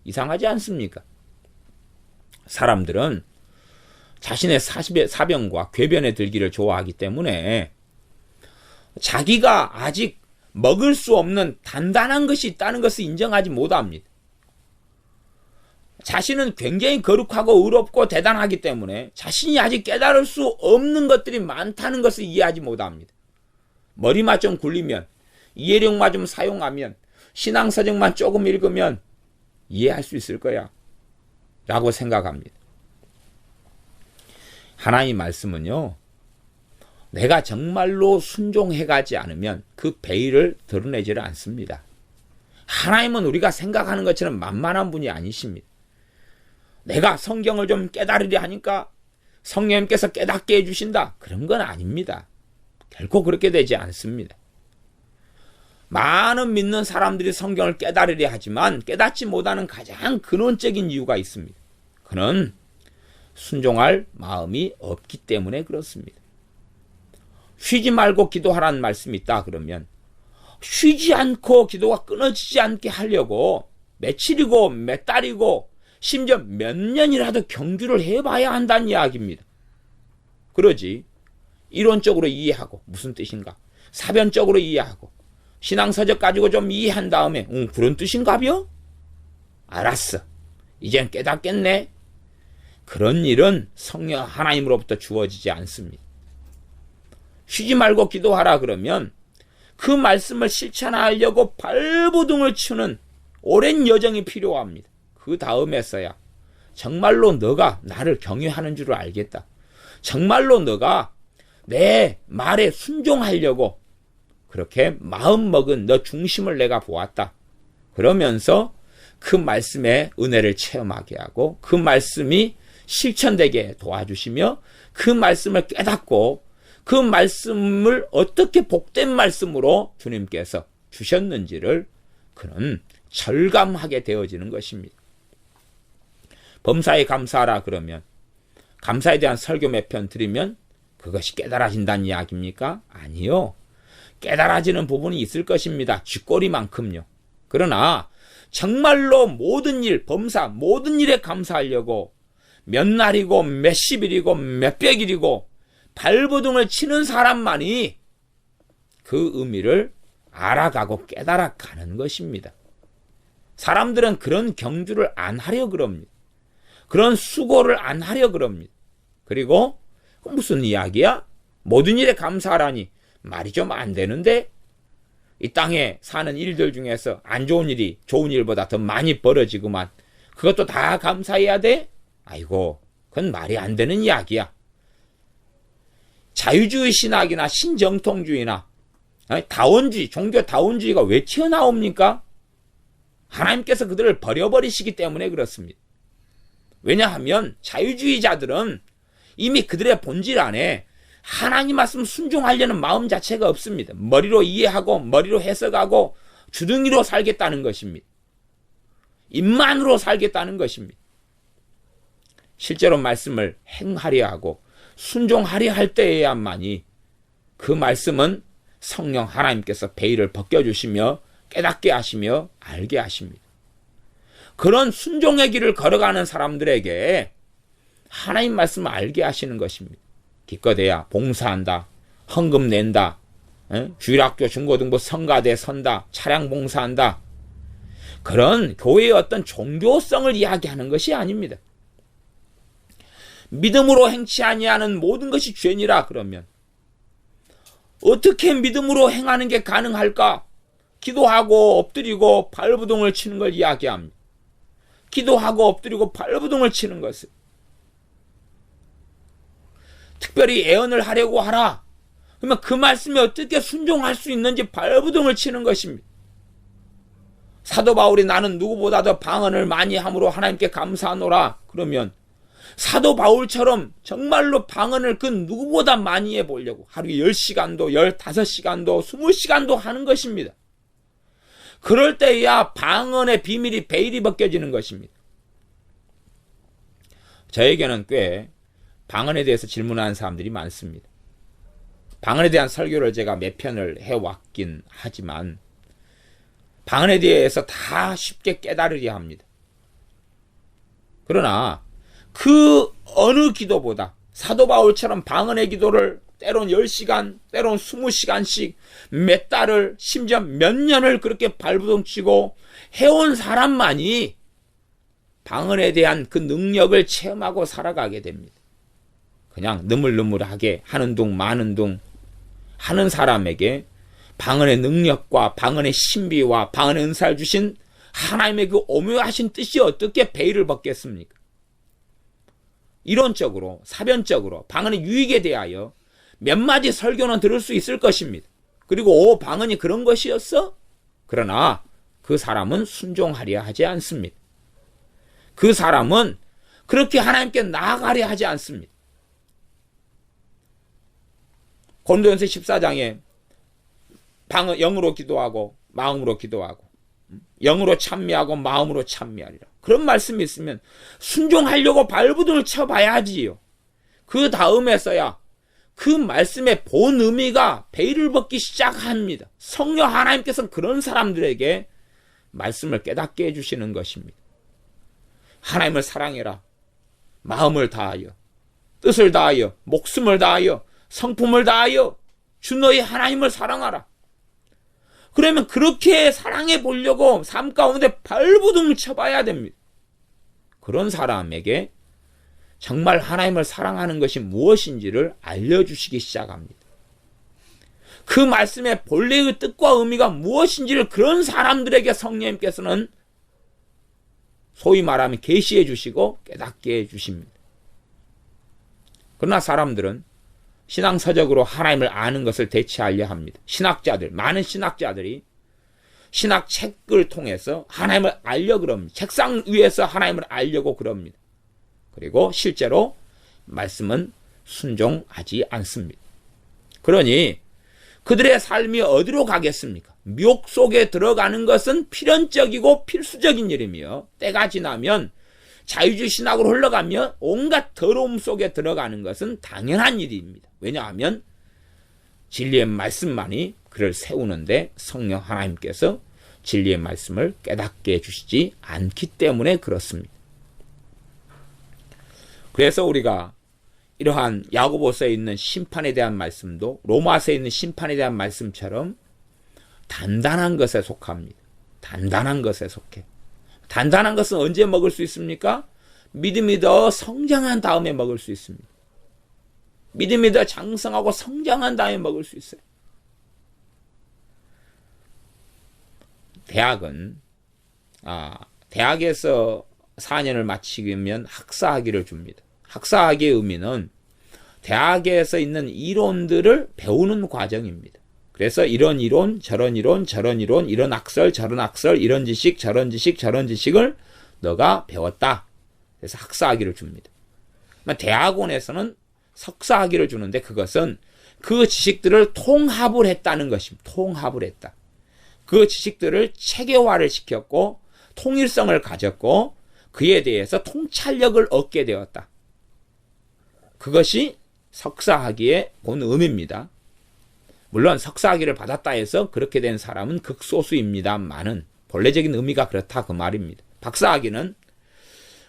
이상하지 않습니까? 사람들은 자신의 사변과 궤변에 들기를 좋아하기 때문에 자기가 아직 먹을 수 없는 단단한 것이 있다는 것을 인정하지 못합니다. 자신은 굉장히 거룩하고 의롭고 대단하기 때문에 자신이 아직 깨달을 수 없는 것들이 많다는 것을 이해하지 못합니다. 머리만 좀 굴리면, 이해력만 좀 사용하면, 신앙서적만 조금 읽으면 이해할 수 있을 거야 라고 생각합니다. 하나님 말씀은요, 내가 정말로 순종해가지 않으면 그 베일을 드러내지를 않습니다. 하나님은 우리가 생각하는 것처럼 만만한 분이 아니십니다. 내가 성경을 좀 깨달으려 하니까 성령님께서 깨닫게 해주신다. 그런 건 아닙니다. 결코 그렇게 되지 않습니다. 많은 믿는 사람들이 성경을 깨달으려 하지만 깨닫지 못하는 가장 근원적인 이유가 있습니다. 그는 순종할 마음이 없기 때문에 그렇습니다. 쉬지 말고 기도하라는 말씀이 있다 그러면 쉬지 않고 기도가 끊어지지 않게 하려고 며칠이고 몇 달이고 심지어 몇 년이라도 경주를 해봐야 한다는 이야기입니다. 그러지 이론적으로 이해하고 무슨 뜻인가, 사변적으로 이해하고 신앙서적 가지고 좀 이해한 다음에 그런 뜻인가벼? 알았어, 이젠 깨닫겠네. 그런 일은 성령 하나님으로부터 주어지지 않습니다. 쉬지 말고 기도하라 그러면 그 말씀을 실천하려고 발버둥을 치는 오랜 여정이 필요합니다. 그 다음에서야 정말로 너가 나를 경외하는 줄을 알겠다. 정말로 너가 내 말에 순종하려고 그렇게 마음먹은 너 중심을 내가 보았다. 그러면서 그 말씀의 은혜를 체험하게 하고 그 말씀이 실천되게 도와주시며 그 말씀을 깨닫고 그 말씀을 어떻게 복된 말씀으로 주님께서 주셨는지를 그는 절감하게 되어지는 것입니다. 범사에 감사하라 그러면 감사에 대한 설교 몇 편 드리면 그것이 깨달아진다는 이야기입니까? 아니요. 깨달아지는 부분이 있을 것입니다. 쥐꼬리만큼요. 그러나 정말로 모든 일, 범사 모든 일에 감사하려고 몇 날이고 몇십일이고 몇백일이고 발버둥을 치는 사람만이 그 의미를 알아가고 깨달아가는 것입니다. 사람들은 그런 경주를 안 하려 그럽니다. 그런 수고를 안 하려 그럽니다. 그리고 무슨 이야기야? 모든 일에 감사하라니 말이 좀 안 되는데 이 땅에 사는 일들 중에서 안 좋은 일이 좋은 일보다 더 많이 벌어지구만. 그것도 다 감사해야 돼? 아이고, 그건 말이 안 되는 이야기야. 자유주의 신학이나 신정통주의나 다원주의, 종교 다원주의가 왜 튀어나옵니까? 하나님께서 그들을 버려버리시기 때문에 그렇습니다. 왜냐하면 자유주의자들은 이미 그들의 본질 안에 하나님 말씀 순종하려는 마음 자체가 없습니다. 머리로 이해하고 머리로 해석하고 주둥이로 살겠다는 것입니다. 입만으로 살겠다는 것입니다. 실제로 말씀을 행하려 하고 순종하려 할 때에야만이 그 말씀은 성령 하나님께서 베일을 벗겨주시며 깨닫게 하시며 알게 하십니다. 그런 순종의 길을 걸어가는 사람들에게 하나님 말씀을 알게 하시는 것입니다. 기껏해야 봉사한다, 헌금 낸다, 주일학교 중고등부 성가대 선다, 차량 봉사한다. 그런 교회의 어떤 종교성을 이야기하는 것이 아닙니다. 믿음으로 행치 아니하는 모든 것이 죄니라 그러면 어떻게 믿음으로 행하는 게 가능할까? 기도하고 엎드리고 발버둥을 치는 걸 이야기합니다. 기도하고 엎드리고 발버둥을 치는 것을 특별히 애언을 하려고 하라. 그러면 그 말씀에 어떻게 순종할 수 있는지 발버둥을 치는 것입니다. 사도 바울이 나는 누구보다도 방언을 많이 함으로 하나님께 감사하노라. 그러면 사도 바울처럼 정말로 방언을 그 누구보다 많이 해보려고 하루에 10시간도 15시간도 20시간도 하는 것입니다. 그럴 때야 방언의 비밀이 베일이 벗겨지는 것입니다. 저에게는 꽤 방언에 대해서 질문하는 사람들이 많습니다. 방언에 대한 설교를 제가 몇 편을 해왔긴 하지만 방언에 대해서 다 쉽게 깨달으려 합니다. 그러나 그 어느 기도보다 사도 바울처럼 방언의 기도를 때론 10시간, 때론 20시간씩 몇 달을 심지어 몇 년을 그렇게 발부둥치고 해온 사람만이 방언에 대한 그 능력을 체험하고 살아가게 됩니다. 그냥 느물느물하게 하는 둥 마는 둥 하는 사람에게 방언의 능력과 방언의 신비와 방언의 은사를 주신 하나님의 그 오묘하신 뜻이 어떻게 베일을 벗겠습니까? 이론적으로 사변적으로 방언의 유익에 대하여 몇 마디 설교는 들을 수 있을 것입니다. 그리고 방언이 그런 것이었어? 그러나 그 사람은 순종하려 하지 않습니다. 그 사람은 그렇게 하나님께 나아가려 하지 않습니다. 고린도전서 14장에 방언 영으로 기도하고 마음으로 기도하고 영으로 찬미하고 마음으로 찬미하리라. 그런 말씀이 있으면 순종하려고 발부둥을 쳐봐야지요. 그 다음에서야 그 말씀의 본 의미가 베일을 벗기 시작합니다. 성령 하나님께서는 그런 사람들에게 말씀을 깨닫게 해주시는 것입니다. 하나님을 사랑해라. 마음을 다하여 뜻을 다하여 목숨을 다하여 성품을 다하여 주 너희 하나님을 사랑하라. 그러면 그렇게 사랑해 보려고 삶 가운데 발부둥 쳐봐야 됩니다. 그런 사람에게 정말 하나님을 사랑하는 것이 무엇인지를 알려주시기 시작합니다. 그 말씀의 본래의 뜻과 의미가 무엇인지를 그런 사람들에게 성령님께서는 소위 말하면 계시해 주시고 깨닫게 해 주십니다. 그러나 사람들은 신앙서적으로 하나님을 아는 것을 대체하려 합니다. 신학자들, 많은 신학자들이 신학책을 통해서 하나님을 알려 그럽니다. 책상 위에서 하나님을 알려고 그럽니다. 그리고 실제로 말씀은 순종하지 않습니다. 그러니 그들의 삶이 어디로 가겠습니까? 미혹 속에 들어가는 것은 필연적이고 필수적인 일이며 때가 지나면 자유주의 신학으로 흘러가며 온갖 더러움 속에 들어가는 것은 당연한 일입니다. 왜냐하면 진리의 말씀만이 그를 세우는데 성령 하나님께서 진리의 말씀을 깨닫게 해주시지 않기 때문에 그렇습니다. 그래서 우리가 이러한 야고보서에 있는 심판에 대한 말씀도 로마서에 있는 심판에 대한 말씀처럼 단단한 것에 속합니다. 단단한 것에 속해. 단단한 것은 언제 먹을 수 있습니까? 믿음이 더 성장한 다음에 먹을 수 있습니다. 믿음이 더 장성하고 성장한 다음에 먹을 수 있어요. 대학에서 4년을 마치면 학사학위를 줍니다. 학사학위의 의미는 대학에서 있는 이론들을 배우는 과정입니다. 그래서 이런 이론, 저런 이론, 저런 이론, 이런 학설, 저런 학설, 이런 지식, 저런 지식, 저런 지식을 너가 배웠다. 그래서 학사학위를 줍니다. 대학원에서는 석사학위를 주는데 그것은 그 지식들을 통합을 했다는 것입니다. 통합을 했다. 그 지식들을 체계화를 시켰고 통일성을 가졌고 그에 대해서 통찰력을 얻게 되었다. 그것이 석사학위의 본 의미입니다. 물론 석사학위를 받았다 해서 그렇게 된 사람은 극소수입니다만은 본래적인 의미가 그렇다 그 말입니다. 박사학위는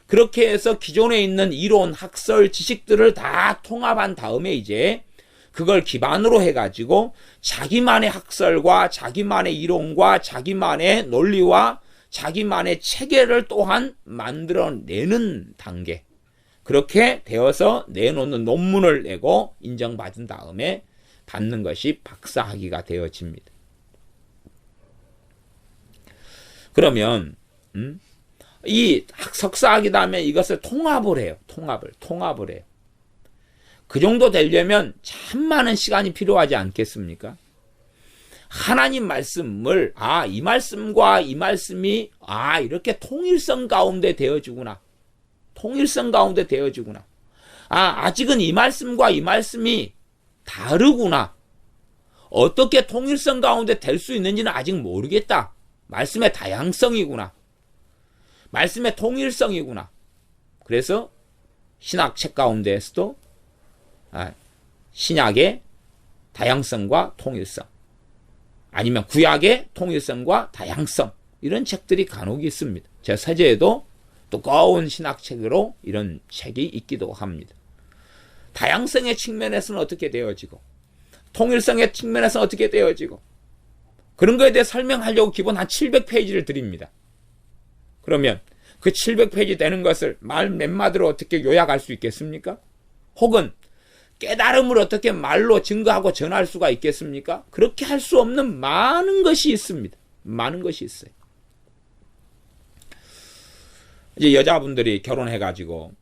그렇게 해서 기존에 있는 이론, 학설, 지식들을 다 통합한 다음에 이제 그걸 기반으로 해가지고 자기만의 학설과 자기만의 이론과 자기만의 논리와 자기만의 체계를 또한 만들어내는 단계. 그렇게 되어서 내놓는 논문을 내고 인정받은 다음에 받는 것이 박사학위가 되어집니다. 그러면 이 석사학위 다음에 이것을 통합을 해요. 통합을 해요. 그 정도 되려면 참 많은 시간이 필요하지 않겠습니까? 하나님 말씀을 이 말씀과 이 말씀이 이렇게 통일성 가운데 되어지구나. 통일성 가운데 되어지구나. 아직은 이 말씀과 이 말씀이 다르구나. 어떻게 통일성 가운데 될 수 있는지는 아직 모르겠다. 말씀의 다양성이구나. 말씀의 통일성이구나. 그래서 신학책 가운데에서도 신약의 다양성과 통일성, 아니면 구약의 통일성과 다양성, 이런 책들이 간혹 있습니다. 제 서재에도 두꺼운 신학책으로 이런 책이 있기도 합니다. 다양성의 측면에서는 어떻게 되어지고 통일성의 측면에서는 어떻게 되어지고, 그런 거에 대해 설명하려고 기본 한 700페이지를 드립니다. 그러면 그 700페이지 되는 것을 말 몇 마디로 어떻게 요약할 수 있겠습니까? 혹은 깨달음을 어떻게 말로 증거하고 전할 수가 있겠습니까? 그렇게 할 수 없는 많은 것이 있습니다. 많은 것이 있어요. 이제 여자분들이 결혼해가지고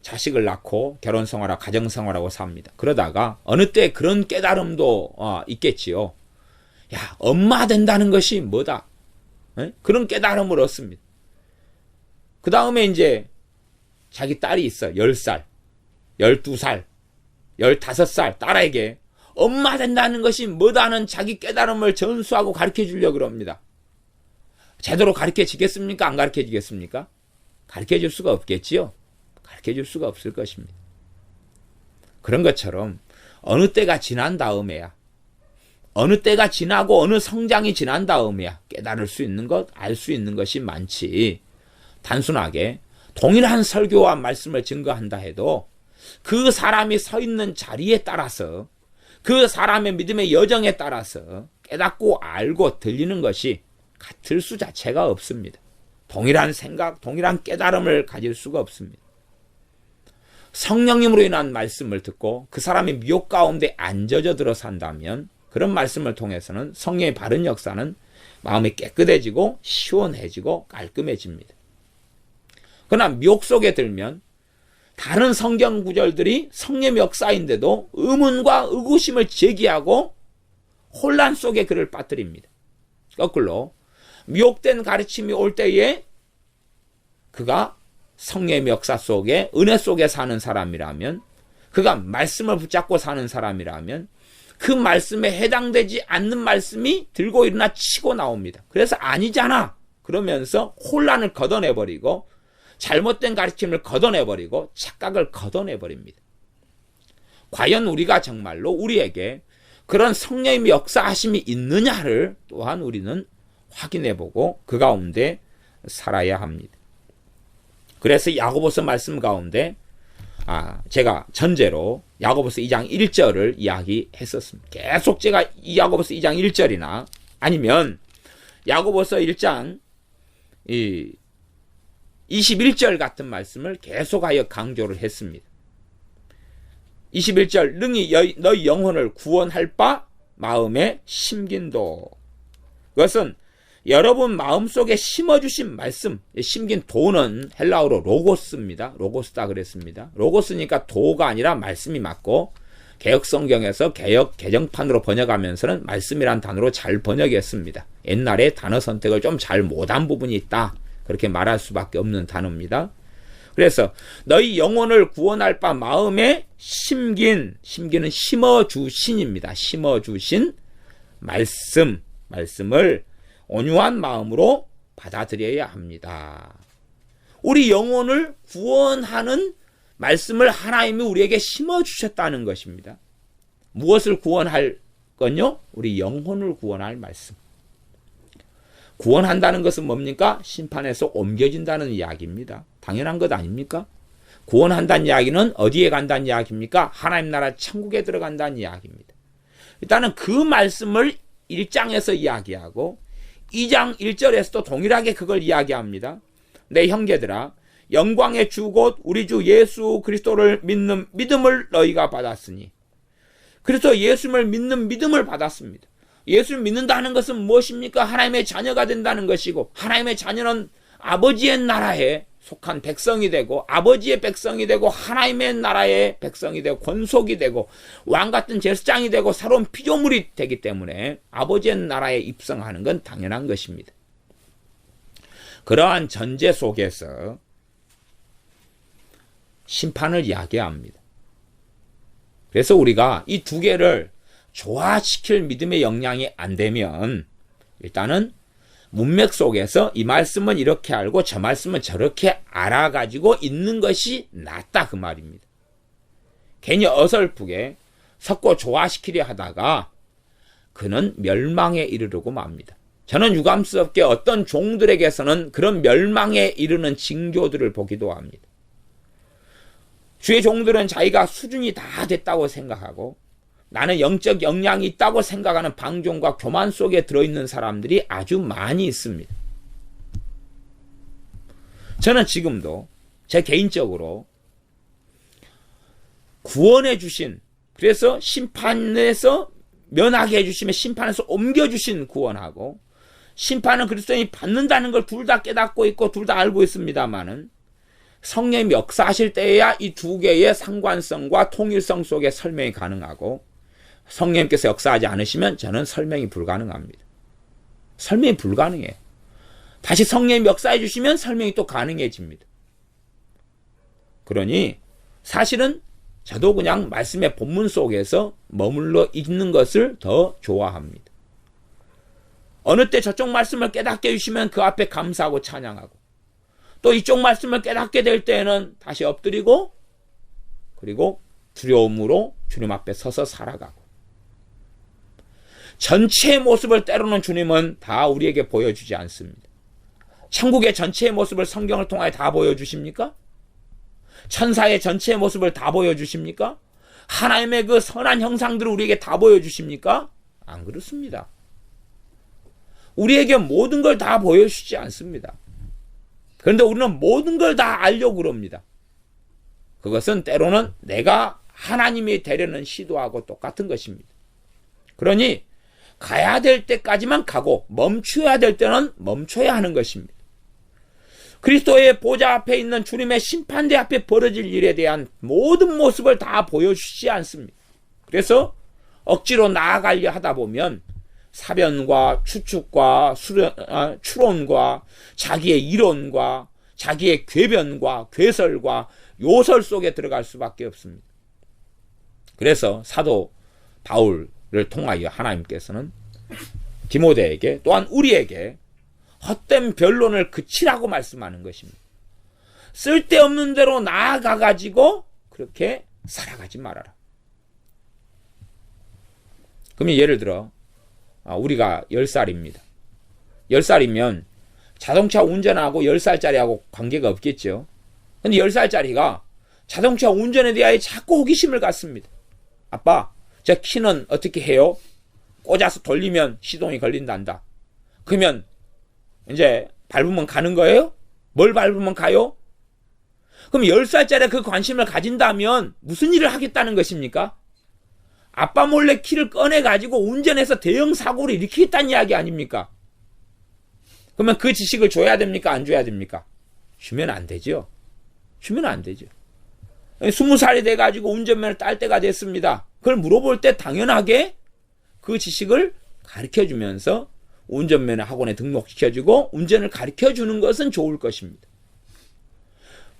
자식을 낳고 결혼생활하고 가정생활하고 삽니다. 그러다가 어느 때 그런 깨달음도 있겠지요. 야, 엄마 된다는 것이 뭐다? 그런 깨달음을 얻습니다. 그 다음에 이제 자기 딸이 있어. 10살, 12살, 15살 딸에게 엄마 된다는 것이 뭐다는 자기 깨달음을 전수하고 가르쳐 주려고 그럽니다. 제대로 가르쳐 지겠습니까? 안 가르쳐 지겠습니까? 가르쳐 줄 수가 없겠지요. 가르쳐 줄 수가 없을 것입니다. 그런 것처럼 어느 때가 지난 다음에야, 어느 때가 지나고 어느 성장이 지난 다음에야 깨달을 수 있는 것, 알 수 있는 것이 많지, 단순하게 동일한 설교와 말씀을 증거한다 해도 그 사람이 서 있는 자리에 따라서, 그 사람의 믿음의 여정에 따라서 깨닫고 알고 들리는 것이 같을 수 자체가 없습니다. 동일한 생각, 동일한 깨달음을 가질 수가 없습니다. 성령님으로 인한 말씀을 듣고 그 사람이 미혹 가운데 안 젖어들어 산다면, 그런 말씀을 통해서는 성령의 바른 역사는 마음이 깨끗해지고 시원해지고 깔끔해집니다. 그러나 미혹 속에 들면 다른 성경 구절들이 성령의 역사인데도 의문과 의구심을 제기하고 혼란 속에 그를 빠뜨립니다. 거꾸로 미혹된 가르침이 올 때에 그가 성령의 역사 속에, 은혜 속에 사는 사람이라면, 그가 말씀을 붙잡고 사는 사람이라면 그 말씀에 해당되지 않는 말씀이 들고 일어나 치고 나옵니다. 그래서 아니잖아 그러면서 혼란을 걷어내버리고 잘못된 가르침을 걷어내버리고 착각을 걷어내버립니다. 과연 우리가 정말로 우리에게 그런 성령의 역사하심이 있느냐를 또한 우리는 확인해보고 그 가운데 살아야 합니다. 그래서 야고보서 말씀 가운데 제가 전제로 야고보서 2장 1절을 이야기했었습니다. 계속 제가 이 야고보서 2장 1절이나 아니면 야고보서 1장 21절 같은 말씀을 계속하여 강조를 했습니다. 21절, 능히 너희 영혼을 구원할 바 마음에 심긴도. 그것은 여러분 마음속에 심어주신 말씀, 심긴 도는 헬라어로 로고스입니다. 로고스다 그랬습니다. 로고스니까 도가 아니라 말씀이 맞고, 개혁성경에서 개혁 개정판으로 번역하면서는 말씀이란 단어로 잘 번역했습니다. 옛날에 단어 선택을 좀 잘 못한 부분이 있다, 그렇게 말할 수밖에 없는 단어입니다. 그래서 너희 영혼을 구원할 바 마음에 심긴, 심기는 심어주신입니다. 심어주신 말씀을 온유한 마음으로 받아들여야 합니다. 우리 영혼을 구원하는 말씀을 하나님이 우리에게 심어주셨다는 것입니다. 무엇을 구원할 건요? 우리 영혼을 구원할 말씀. 구원한다는 것은 뭡니까? 심판에서 옮겨진다는 이야기입니다. 당연한 것 아닙니까? 구원한다는 이야기는 어디에 간다는 이야기입니까? 하나님 나라 천국에 들어간다는 이야기입니다. 일단은 그 말씀을 1장에서 이야기하고 2장 1절에서도 동일하게 그걸 이야기합니다. 내 형제들아, 영광의 주 곧 우리 주 예수 그리스도를 믿는 믿음을 너희가 받았으니. 그래서 예수를 믿는 믿음을 받았습니다. 예수를 믿는다는 것은 무엇입니까? 하나님의 자녀가 된다는 것이고, 하나님의 자녀는 아버지의 나라에 속한 백성이 되고, 아버지의 백성이 되고, 하나님의 나라의 백성이 되고, 권속이 되고, 왕같은 제사장이 되고, 새로운 피조물이 되기 때문에 아버지의 나라에 입성하는 건 당연한 것입니다. 그러한 전제 속에서 심판을 이야기합니다. 그래서 우리가 이 두 개를 조화시킬 믿음의 역량이 안 되면 일단은 문맥 속에서 이 말씀은 이렇게 알고 저 말씀은 저렇게 알아가지고 있는 것이 낫다 그 말입니다. 괜히 어설프게 섞고 조화시키려 하다가 그는 멸망에 이르르고 맙니다. 저는 유감스럽게 어떤 종들에게서는 그런 멸망에 이르는 징조들을 보기도 합니다. 주의 종들은 자기가 수준이 다 됐다고 생각하고 나는 영적 역량이 있다고 생각하는 방종과 교만 속에 들어있는 사람들이 아주 많이 있습니다. 저는 지금도 제 개인적으로 구원해 주신, 그래서 심판에서 면하게 해주시면 심판에서 옮겨주신 구원하고 심판은 그리스도인이 받는다는 걸 둘 다 깨닫고 있고 둘 다 알고 있습니다만은 성령이 역사하실 때에야 이 두 개의 상관성과 통일성 속에 설명이 가능하고 성령님께서 역사하지 않으시면 저는 설명이 불가능합니다. 설명이 불가능해요. 다시 성령님 역사해 주시면 설명이 또 가능해집니다. 그러니 사실은 저도 그냥 말씀의 본문 속에서 머물러 있는 것을 더 좋아합니다. 어느 때 저쪽 말씀을 깨닫게 해주시면 그 앞에 감사하고 찬양하고 또 이쪽 말씀을 깨닫게 될 때에는 다시 엎드리고 그리고 두려움으로 주님 앞에 서서 살아가고 전체의 모습을 때로는 주님은 다 우리에게 보여주지 않습니다. 천국의 전체의 모습을 성경을 통하여 다 보여주십니까? 천사의 전체의 모습을 다 보여주십니까? 하나님의 그 선한 형상들을 우리에게 다 보여주십니까? 안 그렇습니다. 우리에게 모든 걸 다 보여주지 않습니다. 그런데 우리는 모든 걸 다 알려고 그럽니다. 그것은 때로는 내가 하나님이 되려는 시도하고 똑같은 것입니다. 그러니 가야 될 때까지만 가고 멈춰야 될 때는 멈춰야 하는 것입니다. 그리스도의 보좌 앞에 있는 주님의 심판대 앞에 벌어질 일에 대한 모든 모습을 다 보여주시지 않습니다. 그래서 억지로 나아가려 하다 보면 사변과 추측과 추론과 자기의 이론과 자기의 궤변과 괴설과 요설 속에 들어갈 수밖에 없습니다. 그래서 사도 바울을 통하여 하나님께서는 디모데에게 또한 우리에게 헛된 변론을 그치라고 말씀하는 것입니다. 쓸데없는 대로 나아가가지고 그렇게 살아가지 말아라. 그러면 예를 들어 우리가 10살입니다. 10살이면 자동차 운전하고 10살짜리하고 관계가 없겠죠. 근데 10살짜리가 자동차 운전에 대하여 자꾸 호기심을 갖습니다. 아빠, 저 키는 어떻게 해요? 꽂아서 돌리면 시동이 걸린단다. 그러면 이제 밟으면 가는 거예요? 뭘 밟으면 가요? 그럼 10살짜리가 그 관심을 가진다면 무슨 일을 하겠다는 것입니까? 아빠 몰래 키를 꺼내가지고 운전해서 대형 사고를 일으키겠다는 이야기 아닙니까? 그러면 그 지식을 줘야 됩니까? 안 줘야 됩니까? 주면 안 되죠. 주면 안 되죠. 20살이 돼가지고 운전면허를 딸 때가 됐습니다. 그걸 물어볼 때 당연하게 그 지식을 가르쳐주면서 운전면허 학원에 등록시켜주고 운전을 가르쳐주는 것은 좋을 것입니다.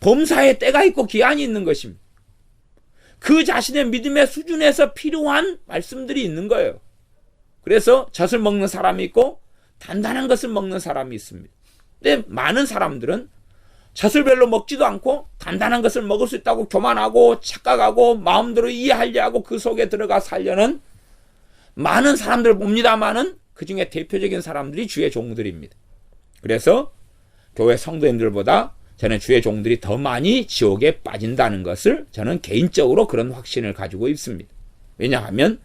범사에 때가 있고 기한이 있는 것입니다. 그 자신의 믿음의 수준에서 필요한 말씀들이 있는 거예요. 그래서 젖을 먹는 사람이 있고 단단한 것을 먹는 사람이 있습니다. 근데 많은 사람들은 젖을 별로 먹지도 않고 단단한 것을 먹을 수 있다고 교만하고 착각하고 마음대로 이해하려 하고 그 속에 들어가 살려는 많은 사람들을 봅니다만은 그 중에 대표적인 사람들이 주의 종들입니다. 그래서 교회 성도님들보다 저는 주의 종들이 더 많이 지옥에 빠진다는 것을 저는 개인적으로 그런 확신을 가지고 있습니다. 왜냐하면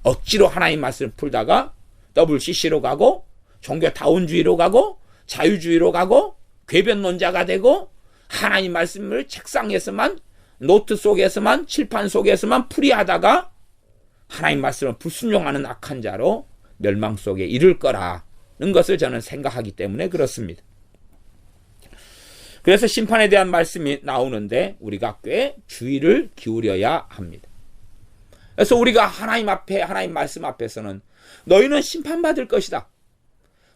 억지로 하나님 말씀을 풀다가 WCC로 가고 종교다운주의로 가고 자유주의로 가고 궤변론자가 되고 하나님 말씀을 책상에서만 노트 속에서만 칠판 속에서만 풀이하다가 하나님 말씀을 불순종하는 악한 자로 멸망 속에 이를 거라는 것을 저는 생각하기 때문에 그렇습니다. 그래서 심판에 대한 말씀이 나오는데 우리가 꽤 주의를 기울여야 합니다. 그래서 우리가 하나님 앞에 하나님 말씀 앞에서는 너희는 심판받을 것이다.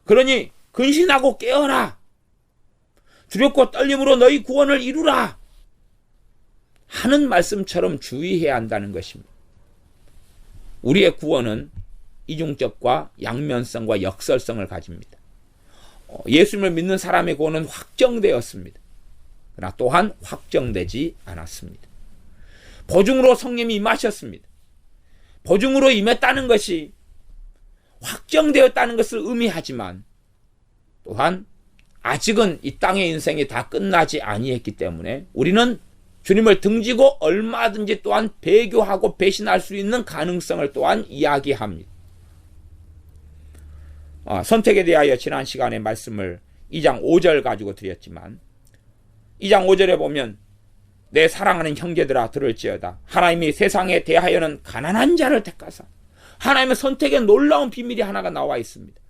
그러니 근신하고 깨어라. 두렵고 떨림으로 너희 구원을 이루라. 하는 말씀처럼 주의해야 한다는 것입니다. 우리의 구원은 이중적과 양면성과 역설성을 가집니다. 예수님을 믿는 사람의 구원은 확정되었습니다. 그러나 또한 확정되지 않았습니다. 보증으로 성령이 임하셨습니다. 보증으로 임했다는 것이 확정되었다는 것을 의미하지만 또한 아직은 이 땅의 인생이 다 끝나지 아니했기 때문에 우리는 주님을 등지고 얼마든지 또한 배교하고 배신할 수 있는 가능성을 또한 이야기합니다. 선택에 대하여 지난 시간에 말씀을 2장 5절 가지고 드렸지만 2장 5절에 보면 내 사랑하는 형제들아 들을지어다. 하나님이 세상에 대하여는 가난한 자를 택하사 하나님의 선택에 놀라운 비밀이 하나가 나와 있습니다.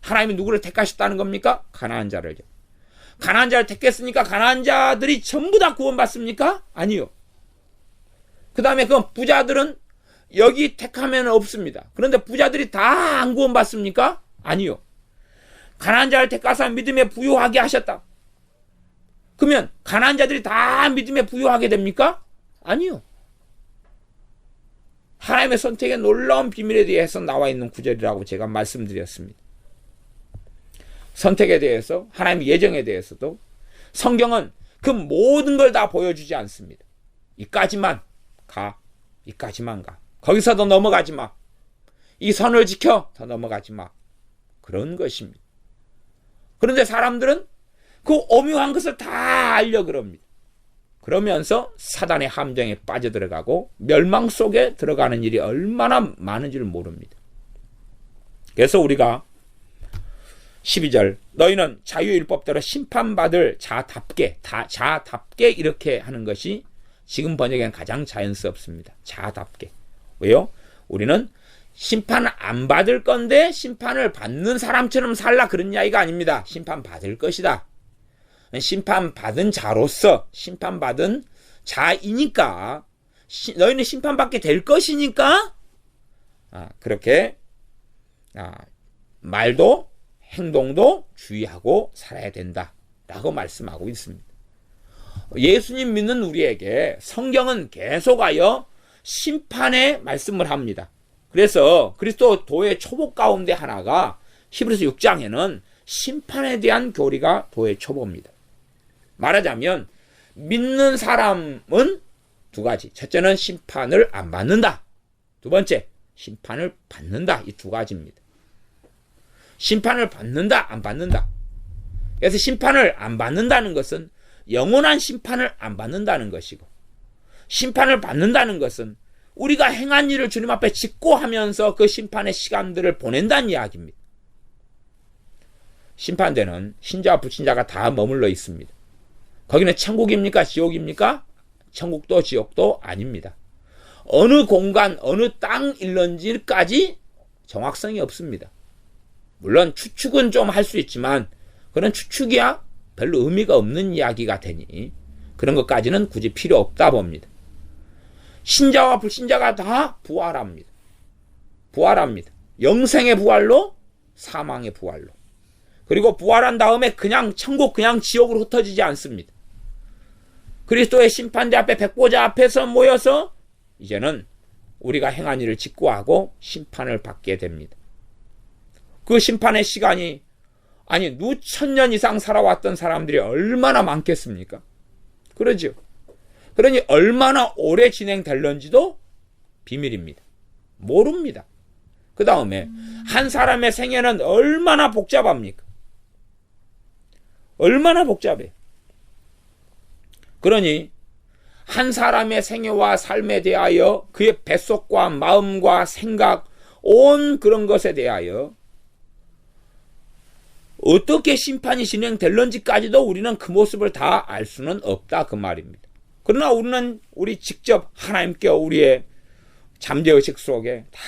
하나님이 누구를 택하셨다는 겁니까? 가난한 자를요. 가난한 자를 택했으니까 가난한 자들이 전부 다 구원받습니까? 아니요. 그 다음에 그 부자들은 여기 택하면 없습니다. 그런데 부자들이 다 안 구원받습니까? 아니요. 가난한 자를 택하사 믿음에 부유하게 하셨다. 그러면 가난한 자들이 다 믿음에 부유하게 됩니까? 아니요. 하나님의 선택의 놀라운 비밀에 대해서 나와 있는 구절이라고 제가 말씀드렸습니다. 선택에 대해서, 하나님의 예정에 대해서도 성경은 그 모든 걸 다 보여주지 않습니다. 이까지만 가, 이까지만 가. 거기서 더 넘어가지 마. 이 선을 지켜, 더 넘어가지 마. 그런 것입니다. 그런데 사람들은 그 오묘한 것을 다 알려 그럽니다. 그러면서 사단의 함정에 빠져들어가고 멸망 속에 들어가는 일이 얼마나 많은지를 모릅니다. 그래서 우리가 12절 너희는 자유율법대로 심판받을 자답게 이렇게 하는 것이 지금 번역에는 가장 자연스럽습니다. 자답게. 왜요? 우리는 심판 안 받을 건데 심판을 받는 사람처럼 살라 그런 이야기가 아닙니다. 심판 받을 것이다. 심판받은 자로서 심판받은 자이니까 너희는 심판받게 될 것이니까 그렇게 말도 행동도 주의하고 살아야 된다라고 말씀하고 있습니다. 예수님 믿는 우리에게 성경은 계속하여 심판의 말씀을 합니다. 그래서 그리스도의 초보 가운데 하나가 히브리서 6장에는 심판에 대한 교리가 도의 초보입니다. 말하자면 믿는 사람은 두 가지. 첫째는 심판을 안 받는다. 두 번째, 심판을 받는다. 이 두 가지입니다. 심판을 받는다, 안 받는다. 그래서 심판을 안 받는다는 것은 영원한 심판을 안 받는다는 것이고, 심판을 받는다는 것은 우리가 행한 일을 주님 앞에 직고하면서 그 심판의 시간들을 보낸다는 이야기입니다. 심판대는 신자와 불신자가 다 머물러 있습니다. 거기는 천국입니까? 지옥입니까? 천국도 지옥도 아닙니다. 어느 공간, 어느 땅일런지까지 정확성이 없습니다. 물론 추측은 좀 할 수 있지만 그런 추측이야 별로 의미가 없는 이야기가 되니 그런 것까지는 굳이 필요 없다 봅니다. 신자와 불신자가 다 부활합니다. 부활합니다. 영생의 부활로 사망의 부활로. 그리고 부활한 다음에 그냥 천국 그냥 지옥으로 흩어지지 않습니다. 그리스도의 심판대 앞에 백보자 앞에서 모여서 이제는 우리가 행한 일을 직고하고 심판을 받게 됩니다. 그 심판의 시간이 누천년 이상 살아왔던 사람들이 얼마나 많겠습니까? 그러죠. 그러니 얼마나 오래 진행될런지도 비밀입니다. 모릅니다. 그 다음에 한 사람의 생애는 얼마나 복잡합니까? 얼마나 복잡해. 그러니 한 사람의 생애와 삶에 대하여 그의 뱃속과 마음과 생각 온 그런 것에 대하여 어떻게 심판이 진행될런지까지도 우리는 그 모습을 다 알 수는 없다 그 말입니다. 그러나 우리는 직접 하나님께 우리의 잠재의식 속에 다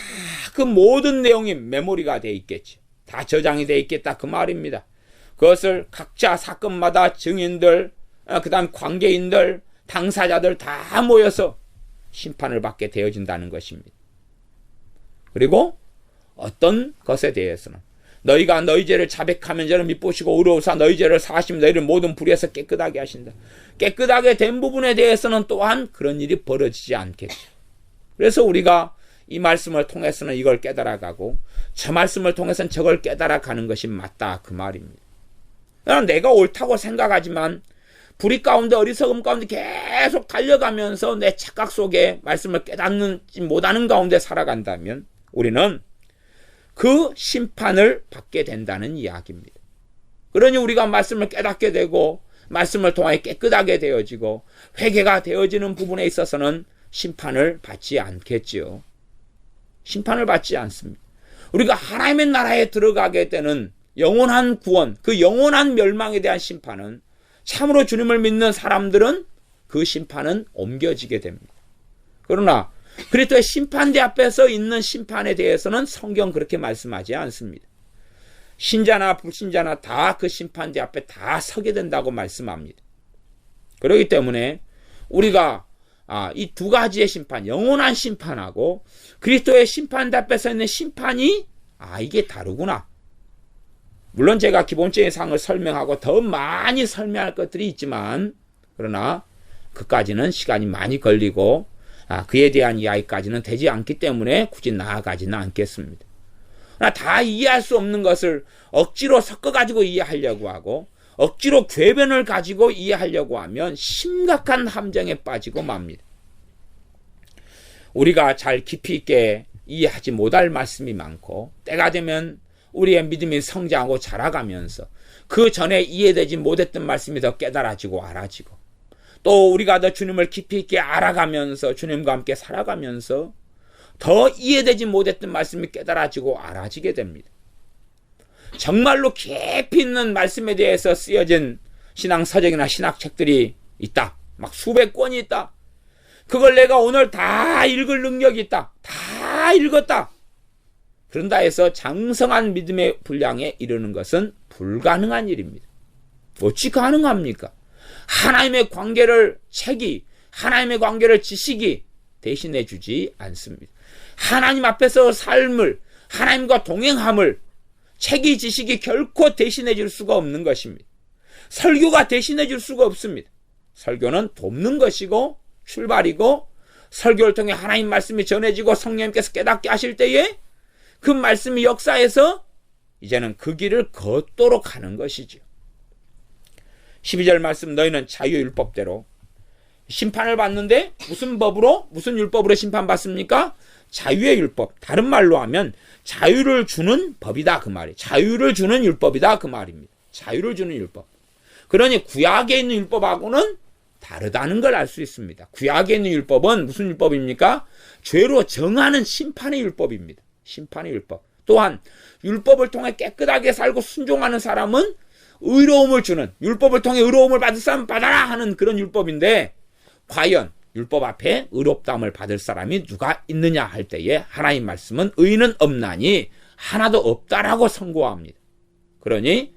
그 모든 내용이 메모리가 되어 있겠지. 다 저장이 되어 있겠다 그 말입니다. 그것을 각자 사건마다 증인들, 그 다음 관계인들, 당사자들 다 모여서 심판을 받게 되어진다는 것입니다. 그리고 어떤 것에 대해서는 너희가 너희 죄를 자백하면 저를 미쁘시고 의로우사 너희 죄를 사하시면 너희를 모든 불의에서 깨끗하게 하신다. 깨끗하게 된 부분에 대해서는 또한 그런 일이 벌어지지 않겠죠. 그래서 우리가 이 말씀을 통해서는 이걸 깨달아가고 저 말씀을 통해서는 저걸 깨달아가는 것이 맞다 그 말입니다. 내가 옳다고 생각하지만 불의 가운데 어리석음 가운데 계속 달려가면서 내 착각 속에 말씀을 깨닫지 못하는 가운데 살아간다면 우리는 그 심판을 받게 된다는 이야기입니다. 그러니 우리가 말씀을 깨닫게 되고 말씀을 통하여 깨끗하게 되어지고 회개가 되어지는 부분에 있어서는 심판을 받지 않겠지요. 심판을 받지 않습니다. 우리가 하나님의 나라에 들어가게 되는 영원한 구원, 그 영원한 멸망에 대한 심판은 참으로 주님을 믿는 사람들은 그 심판은 옮겨지게 됩니다. 그러나 그리스도의 심판대 앞에서 있는 심판에 대해서는 성경 그렇게 말씀하지 않습니다. 신자나 불신자나 다 그 심판대 앞에 다 서게 된다고 말씀합니다. 그렇기 때문에 우리가 이 두 가지의 심판, 영원한 심판하고 그리스도의 심판대 앞에 서 있는 심판이 이게 다르구나. 물론 제가 기본적인 사항을 설명하고 더 많이 설명할 것들이 있지만 그러나 그까지는 시간이 많이 걸리고 그에 대한 이야기까지는 되지 않기 때문에 굳이 나아가지는 않겠습니다. 그러나 다 이해할 수 없는 것을 억지로 섞어가지고 이해하려고 하고 억지로 궤변을 가지고 이해하려고 하면 심각한 함정에 빠지고 맙니다. 우리가 잘 깊이 있게 이해하지 못할 말씀이 많고 때가 되면 우리의 믿음이 성장하고 자라가면서 그 전에 이해되지 못했던 말씀이 더 깨달아지고 알아지고 또 우리가 더 주님을 깊이 있게 알아가면서 주님과 함께 살아가면서 더 이해되지 못했던 말씀이 깨달아지고 알아지게 됩니다. 정말로 깊이 있는 말씀에 대해서 쓰여진 신앙서적이나 신학책들이 있다. 막 수백 권이 있다. 그걸 내가 오늘 다 읽을 능력이 있다. 다 읽었다. 그런다 해서 장성한 믿음의 분량에 이르는 것은 불가능한 일입니다. 어찌 가능합니까? 하나님의 관계를 책이, 하나님의 관계를 지식이 대신해 주지 않습니다. 하나님 앞에서 삶을, 하나님과 동행함을 책이, 지식이 결코 대신해 줄 수가 없는 것입니다. 설교가 대신해 줄 수가 없습니다. 설교는 돕는 것이고 출발이고 설교를 통해 하나님 말씀이 전해지고 성령님께서 깨닫게 하실 때에 그 말씀이 역사해서 이제는 그 길을 걷도록 하는 것이죠. 12절 말씀 너희는 자유율법대로 심판을 받는데 무슨 법으로 무슨 율법으로 심판받습니까? 자유의 율법. 다른 말로 하면 자유를 주는 법이다 그 말이에요. 자유를 주는 율법이다 그 말입니다. 자유를 주는 율법. 그러니 구약에 있는 율법하고는 다르다는 걸 알 수 있습니다. 구약에 있는 율법은 무슨 율법입니까? 죄로 정하는 심판의 율법입니다. 심판의 율법. 또한 율법을 통해 깨끗하게 살고 순종하는 사람은 의로움을 주는, 율법을 통해 의로움을 받을 사람 받아라 하는 그런 율법인데 과연 율법 앞에 의롭다함을 받을 사람이 누가 있느냐 할 때에 하나님 말씀은 의인은 없나니 하나도 없다라고 선고합니다. 그러니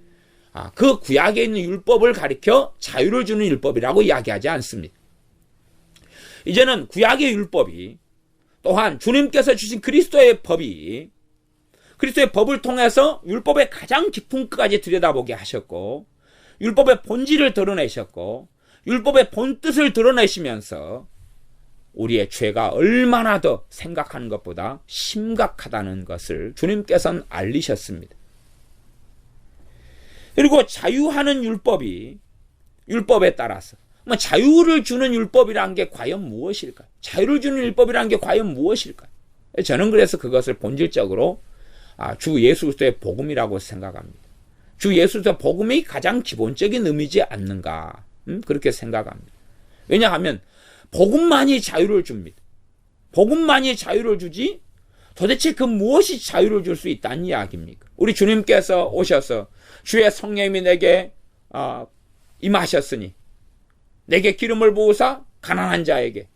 그 구약에 있는 율법을 가리켜 자유를 주는 율법이라고 이야기하지 않습니다. 이제는 구약의 율법이 또한 주님께서 주신 그리스도의 법이 그리스도의 법을 통해서 율법의 가장 깊은 끝까지 들여다보게 하셨고 율법의 본질을 드러내셨고 율법의 본뜻을 드러내시면서 우리의 죄가 얼마나 더 생각하는 것보다 심각하다는 것을 주님께서는 알리셨습니다. 그리고 자유하는 율법이 율법에 따라서 자유를 주는 율법이란 게 과연 무엇일까요? 자유를 주는 율법이란 게 과연 무엇일까요? 저는 그래서 그것을 본질적으로 주 예수 그리스도의 복음이라고 생각합니다. 주 예수 그리스도의 복음이 가장 기본적인 의미지 않는가 그렇게 생각합니다. 왜냐하면 복음만이 자유를 줍니다. 복음만이 자유를 주지 도대체 그 무엇이 자유를 줄 수 있다는 이야기입니까? 우리 주님께서 오셔서 주의 성령님이 내게 임하셨으니 내게 기름을 부으사 가난한 자에게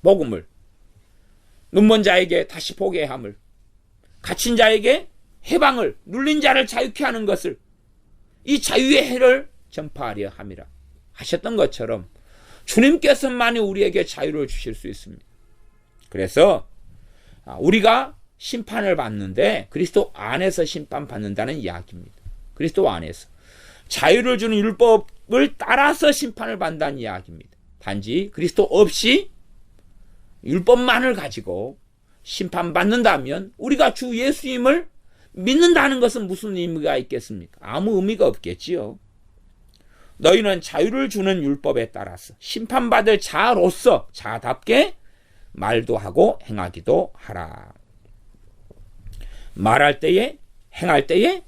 복음을, 눈먼 자에게 다시 보게 함을, 갇힌 자에게 해방을, 눌린 자를 자유케 하는 것을, 이 자유의 해를 전파하려 함이라 하셨던 것처럼 주님께서만이 우리에게 자유를 주실 수 있습니다. 그래서 우리가 심판을 받는데 그리스도 안에서 심판받는다는 이야기입니다. 그리스도 안에서. 자유를 주는 율법을 따라서 심판을 받는다는 이야기입니다. 단지 그리스도 없이 율법만을 가지고 심판받는다면 우리가 주 예수님을 믿는다는 것은 무슨 의미가 있겠습니까? 아무 의미가 없겠지요. 너희는 자유를 주는 율법에 따라서 심판받을 자로서 자답게 말도 하고 행하기도 하라. 말할 때에 행할 때에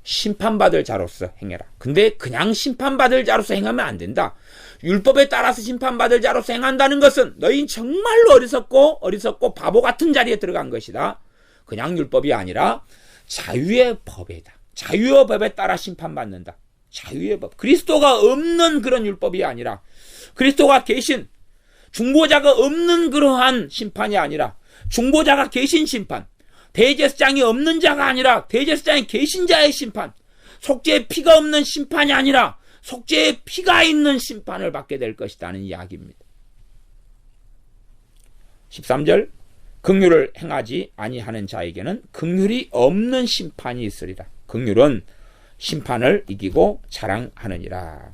심판받을 자로서 행해라. 근데 그냥 심판받을 자로서 행하면 안 된다. 율법에 따라서 심판받을 자로서 행한다는 것은 너희는 정말로 어리석고 바보 같은 자리에 들어간 것이다. 그냥 율법이 아니라 자유의 법이다. 자유의 법에 따라 심판받는다. 자유의 법. 그리스도가 없는 그런 율법이 아니라 그리스도가 계신 중보자가 없는 그러한 심판이 아니라 중보자가 계신 심판. 대제사장이 없는 자가 아니라 대제사장이 계신 자의 심판. 속죄의 피가 없는 심판이 아니라 속죄의 피가 있는 심판을 받게 될 것이라는 이야기입니다. 13절 긍휼을 행하지 아니하는 자에게는 긍휼이 없는 심판이 있으리라. 긍휼은 심판을 이기고 자랑하느니라.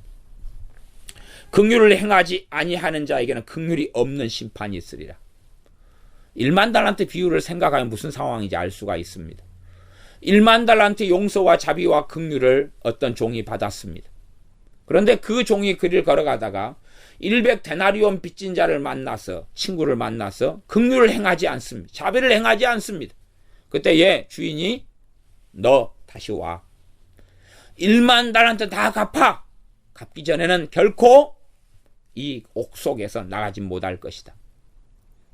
긍휼을 행하지 아니하는 자에게는 긍휼이 없는 심판이 있으리라. 1만 달란트 비유를 생각하면 무슨 상황인지 알 수가 있습니다. 1만 달란트 용서와 자비와 긍휼을 어떤 종이 받았습니다. 그런데 그 종이 그 길을 걸어가다가 100데나리온 빚진 자를 만나서 친구를 만나서 긍휼을 행하지 않습니다. 자비를 행하지 않습니다. 그때 얘 주인이 너 다시 와. 1만 달란트 다 갚아. 갚기 전에는 결코 이 옥속에서 나가지 못할 것이다.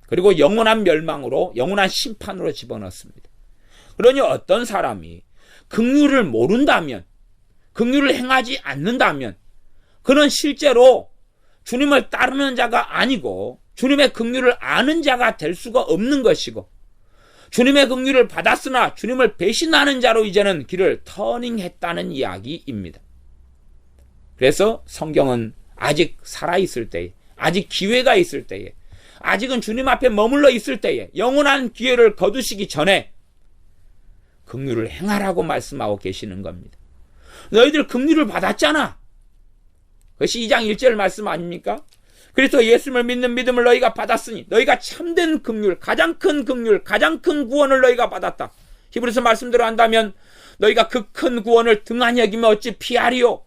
그리고 영원한 멸망으로 영원한 심판으로 집어넣습니다. 그러니 어떤 사람이 긍휼을 모른다면 긍휼을 행하지 않는다면 그는 실제로 주님을 따르는 자가 아니고 주님의 긍휼을 아는 자가 될 수가 없는 것이고 주님의 긍휼을 받았으나 주님을 배신하는 자로 이제는 길을 터닝했다는 이야기입니다. 그래서 성경은 아직 살아있을 때에 아직 기회가 있을 때에 아직은 주님 앞에 머물러 있을 때에 영원한 기회를 거두시기 전에 긍휼을 행하라고 말씀하고 계시는 겁니다. 너희들 긍휼을 받았잖아. 그것이 2장 1절 말씀 아닙니까? 그리스도 예수님을 믿는 믿음을 너희가 받았으니 너희가 참된 긍휼, 가장 큰 긍휼, 가장 큰 구원을 너희가 받았다. 히브리서 말씀대로 한다면 너희가 그 큰 구원을 등한히 여기면 어찌 피하리요?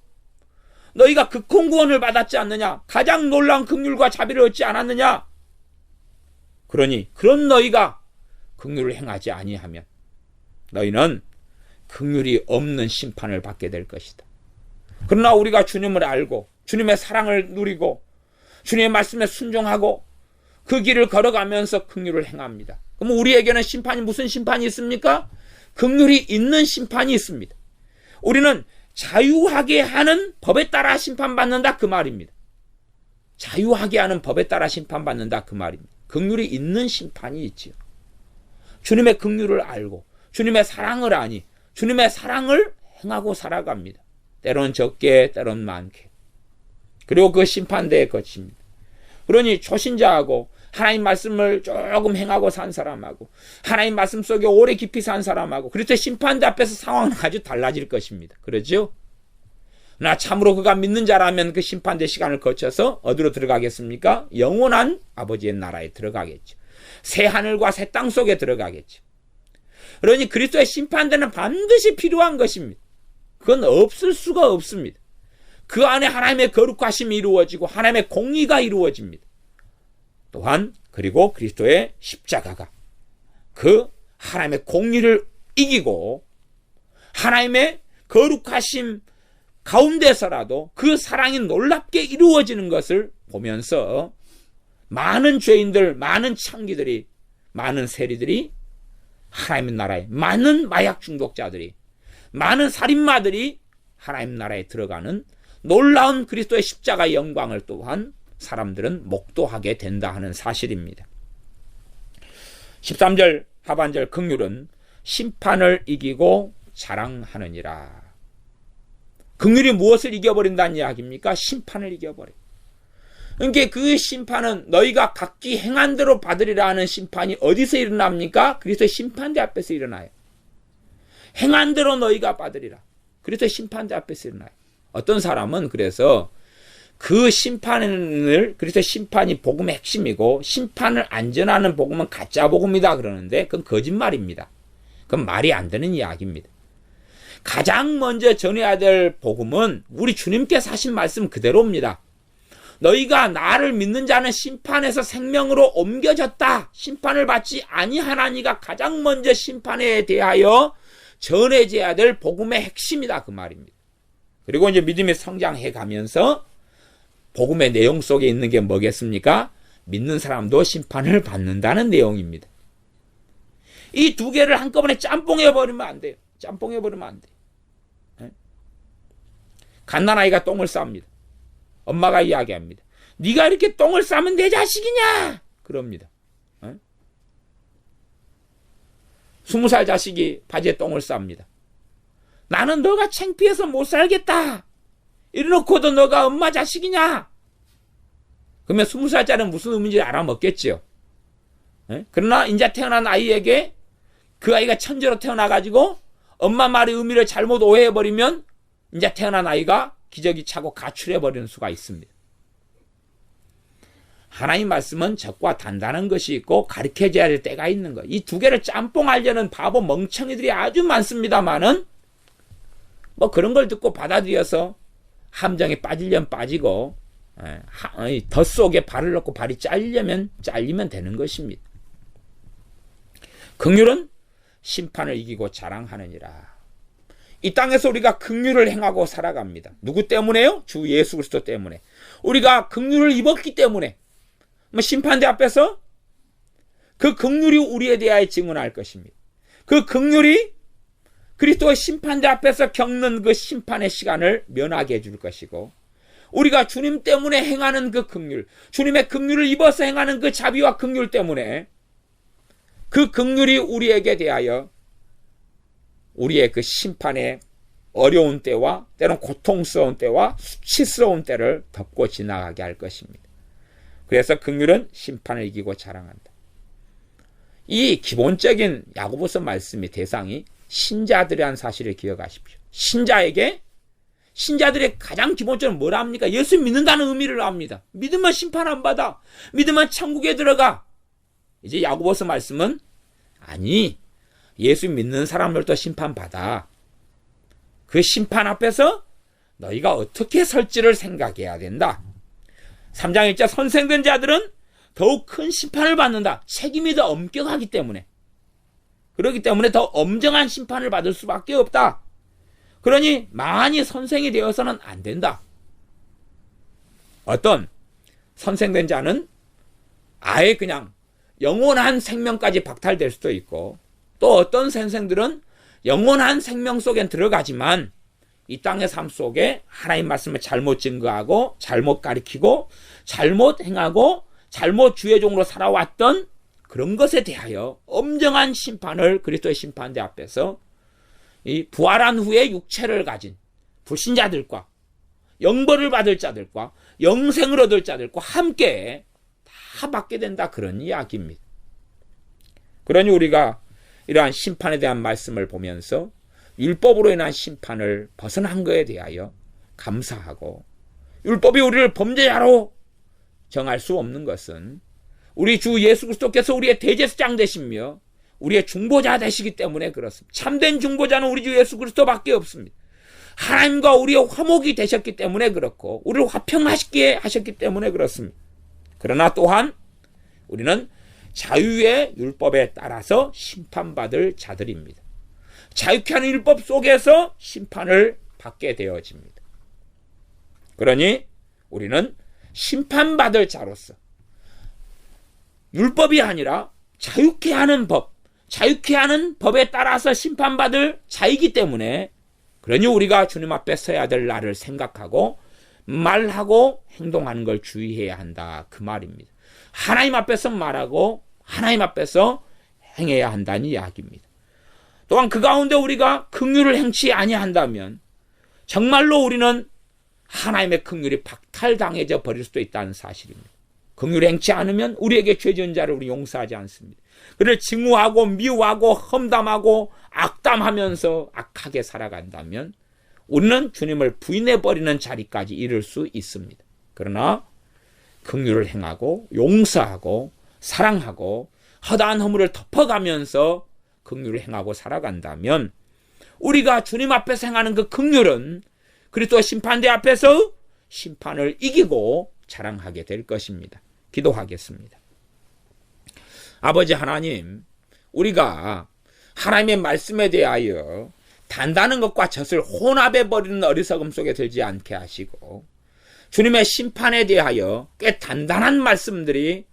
너희가 그 큰 구원을 받았지 않느냐? 가장 놀라운 긍휼과 자비를 얻지 않았느냐? 그러니 그런 너희가 긍휼을 행하지 아니하면 너희는 긍휼이 없는 심판을 받게 될 것이다. 그러나 우리가 주님을 알고 주님의 사랑을 누리고 주님의 말씀에 순종하고 그 길을 걸어가면서 긍휼을 행합니다. 그럼 우리에게는 심판이 무슨 심판이 있습니까? 긍휼이 있는 심판이 있습니다. 우리는 자유하게 하는 법에 따라 심판받는다 그 말입니다. 자유하게 하는 법에 따라 심판받는다 그 말입니다. 긍휼이 있는 심판이 있지요. 주님의 긍휼을 알고 주님의 사랑을 아니 주님의 사랑을 행하고 살아갑니다. 때론 적게 때론 많게. 그리고 그 심판대에 거칩니다. 그러니 초신자하고 하나님 말씀을 조금 행하고 산 사람하고 하나님 말씀 속에 오래 깊이 산 사람하고 그렇게 심판대 앞에서 상황은 아주 달라질 것입니다. 그렇죠? 나 참으로 그가 믿는 자라면 그 심판대 시간을 거쳐서 어디로 들어가겠습니까? 영원한 아버지의 나라에 들어가겠죠. 새 하늘과 새 땅 속에 들어가겠죠. 그러니 그리스도의 심판대는 반드시 필요한 것입니다. 그건 없을 수가 없습니다. 그 안에 하나님의 거룩하심이 이루어지고 하나님의 공의가 이루어집니다. 또한 그리고 그리스도의 십자가가 그 하나님의 공의를 이기고 하나님의 거룩하심 가운데서라도 그 사랑이 놀랍게 이루어지는 것을 보면서 많은 죄인들, 많은 창기들이, 많은 세리들이 하나님 나라에, 많은 마약 중독자들이, 많은 살인마들이 하나님 나라에 들어가는 놀라운 그리스도의 십자가의 영광을 또한 사람들은 목도하게 된다 하는 사실입니다. 13절 하반절 긍휼은 심판을 이기고 자랑하느니라. 긍휼이 무엇을 이겨버린다는 이야기입니까? 심판을 이겨버려. 그러니까 그 심판은 너희가 각기 행한 대로 받으리라 하는 심판이 어디서 일어납니까? 그리스도의 심판대 앞에서 일어나요. 행한 대로 너희가 받으리라. 그리스도의 심판대 앞에서 일어나요. 어떤 사람은 그래서 그 심판을, 그리스도의 심판이 복음의 핵심이고 심판을 안전하는 복음은 가짜 복음이다 그러는데 그건 거짓말입니다. 그건 말이 안 되는 이야기입니다. 가장 먼저 전해야 될 복음은 우리 주님께서 하신 말씀 그대로입니다. 너희가 나를 믿는 자는 심판에서 생명으로 옮겨졌다. 심판을 받지 아니하나니가 가장 먼저 심판에 대하여 전해져야 될 복음의 핵심이다 그 말입니다. 그리고 이제 믿음이 성장해 가면서 복음의 내용 속에 있는 게 뭐겠습니까? 믿는 사람도 심판을 받는다는 내용입니다. 이 두 개를 한꺼번에 짬뽕해버리면 안 돼요. 짬뽕해버리면 안 돼요. 갓난아이가 똥을 쌉니다. 엄마가 이야기합니다. 네가 이렇게 똥을 싸면 내 자식이냐? 그럽니다. 20살 자식이 바지에 똥을 쌉니다. 나는 너가 창피해서 못 살겠다. 이래놓고도 너가 엄마 자식이냐? 그러면 20살짜리는 무슨 의미인지 알아먹겠지요. 그러나 이제 태어난 아이에게 그 아이가 천재로 태어나가지고 엄마 말의 의미를 잘못 오해해버리면 이제 태어난 아이가 기저귀 차고 가출해버리는 수가 있습니다. 하나님 말씀은 적과 단단한 것이 있고 가르쳐줘야 될 때가 있는 것. 이 두 개를 짬뽕하려는 바보 멍청이들이 아주 많습니다만은 뭐 그런 걸 듣고 받아들여서 함정에 빠지려면 빠지고 덫 속에 발을 넣고 발이 잘리면 되는 것입니다. 긍휼은 심판을 이기고 자랑하느니라. 이 땅에서 우리가 긍휼을 행하고 살아갑니다. 누구 때문에요? 주 예수 그리스도 때문에. 우리가 긍휼을 입었기 때문에 심판대 앞에서 그 긍휼이 우리에 대하여 증언할 것입니다. 그 긍휼이 그리스도의 심판대 앞에서 겪는 그 심판의 시간을 면하게 해줄 것이고, 우리가 주님 때문에 행하는 그 긍휼, 주님의 긍휼을 입어서 행하는 그 자비와 긍휼 때문에 그 긍휼이 우리에게 대하여 우리의 그 심판의 어려운 때와 때로는 고통스러운 때와 수치스러운 때를 덮고 지나가게 할 것입니다. 그래서 긍휼은 심판을 이기고 자랑한다. 이 기본적인 야고보서 말씀의 대상이 신자들이라는 사실을 기억하십시오. 신자들의 가장 기본적으로 뭐라 합니까? 예수 믿는다는 의미를 합니다. 믿으면 심판 안 받아. 믿으면 천국에 들어가. 이제 야고보서 말씀은 아니, 예수 믿는 사람들도 심판받아. 그 심판 앞에서 너희가 어떻게 설지를 생각해야 된다. 3장 1절 선생된 자들은 더욱 큰 심판을 받는다. 책임이 더 엄격하기 때문에. 그렇기 때문에 더 엄정한 심판을 받을 수밖에 없다. 그러니 많이 선생이 되어서는 안 된다. 어떤 선생된 자는 아예 그냥 영원한 생명까지 박탈될 수도 있고, 또 어떤 선생들은 영원한 생명 속에 들어가지만 이 땅의 삶 속에 하나님 말씀을 잘못 증거하고 잘못 가르치고 잘못 행하고 잘못 주의 종으로 살아왔던 그런 것에 대하여 엄정한 심판을 그리스도의 심판대 앞에서 이 부활한 후에 육체를 가진 불신자들과 영벌을 받을 자들과 영생을 얻을 자들과 함께 다 받게 된다, 그런 이야기입니다. 그러니 우리가 이러한 심판에 대한 말씀을 보면서 율법으로 인한 심판을 벗어난 것에 대하여 감사하고, 율법이 우리를 범죄자로 정할 수 없는 것은 우리 주 예수 그리스도께서 우리의 대제사장 되시며 우리의 중보자 되시기 때문에 그렇습니다. 참된 중보자는 우리 주 예수 그리스도밖에 없습니다. 하나님과 우리의 화목이 되셨기 때문에 그렇고, 우리를 화평하시게 하셨기 때문에 그렇습니다. 그러나 또한 우리는 자유의 율법에 따라서 심판받을 자들입니다. 자유케 하는 율법 속에서 심판을 받게 되어집니다. 그러니 우리는 심판받을 자로서 율법이 아니라 자유케 하는 법, 자유케 하는 법에 따라서 심판받을 자이기 때문에, 그러니 우리가 주님 앞에 서야 될 날을 생각하고 말하고 행동하는 걸 주의해야 한다, 그 말입니다. 하나님 앞에서 말하고 하나님 앞에서 행해야 한다는 이야기입니다. 또한 그 가운데 우리가 긍휼을 행치 아니한다면 정말로 우리는 하나님의 긍휼이 박탈당해져 버릴 수도 있다는 사실입니다. 긍휼을 행치 않으면 우리에게 죄 지은 자를 우리 용서하지 않습니다. 그를 증오하고 미워하고 험담하고 악담하면서 악하게 살아간다면 우리는 주님을 부인해버리는 자리까지 이를 수 있습니다. 그러나 긍휼을 행하고 용서하고 사랑하고 허다한 허물을 덮어가면서 긍휼을 행하고 살아간다면 우리가 주님 앞에서 행하는 그 긍휼은 그리스도 심판대 앞에서 심판을 이기고 자랑하게 될 것입니다. 기도하겠습니다. 아버지 하나님, 우리가 하나님의 말씀에 대하여 단단한 것과 젖을 혼합해버리는 어리석음 속에 들지 않게 하시고 주님의 심판에 대하여 꽤 단단한 말씀들이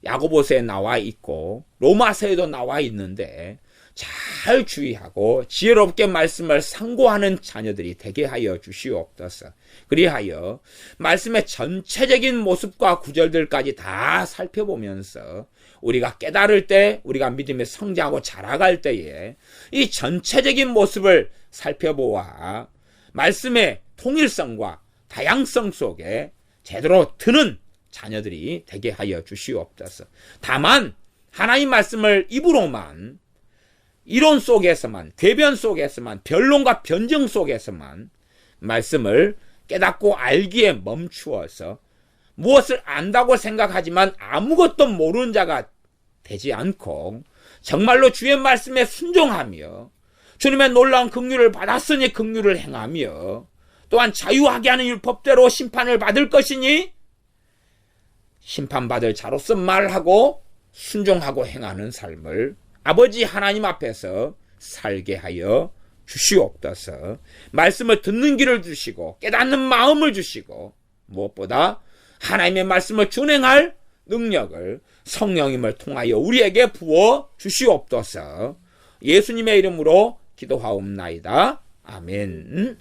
야고보서에 나와 있고 로마서에도 나와 있는데 잘 주의하고 지혜롭게 말씀을 상고하는 자녀들이 되게 하여 주시옵소서. 그리하여 말씀의 전체적인 모습과 구절들까지 다 살펴보면서 우리가 깨달을 때, 우리가 믿음에 성장하고 자라갈 때에 이 전체적인 모습을 살펴보아 말씀의 통일성과 다양성 속에 제대로 드는 자녀들이 되게 하여 주시옵소서. 다만 하나님 말씀을 입으로만, 이론 속에서만, 궤변 속에서만, 변론과 변증 속에서만 말씀을 깨닫고 알기에 멈추어서 무엇을 안다고 생각하지만 아무것도 모르는 자가 되지 않고 정말로 주의 말씀에 순종하며 주님의 놀라운 긍휼을 받았으니 긍휼을 행하며 또한 자유하게 하는 율법대로 심판을 받을 것이니 심판받을 자로서 말하고 순종하고 행하는 삶을 아버지 하나님 앞에서 살게 하여 주시옵소서. 말씀을 듣는 길을 주시고 깨닫는 마음을 주시고 무엇보다 하나님의 말씀을 준행할 능력을 성령님을 통하여 우리에게 부어 주시옵소서. 예수님의 이름으로 기도하옵나이다. 아멘.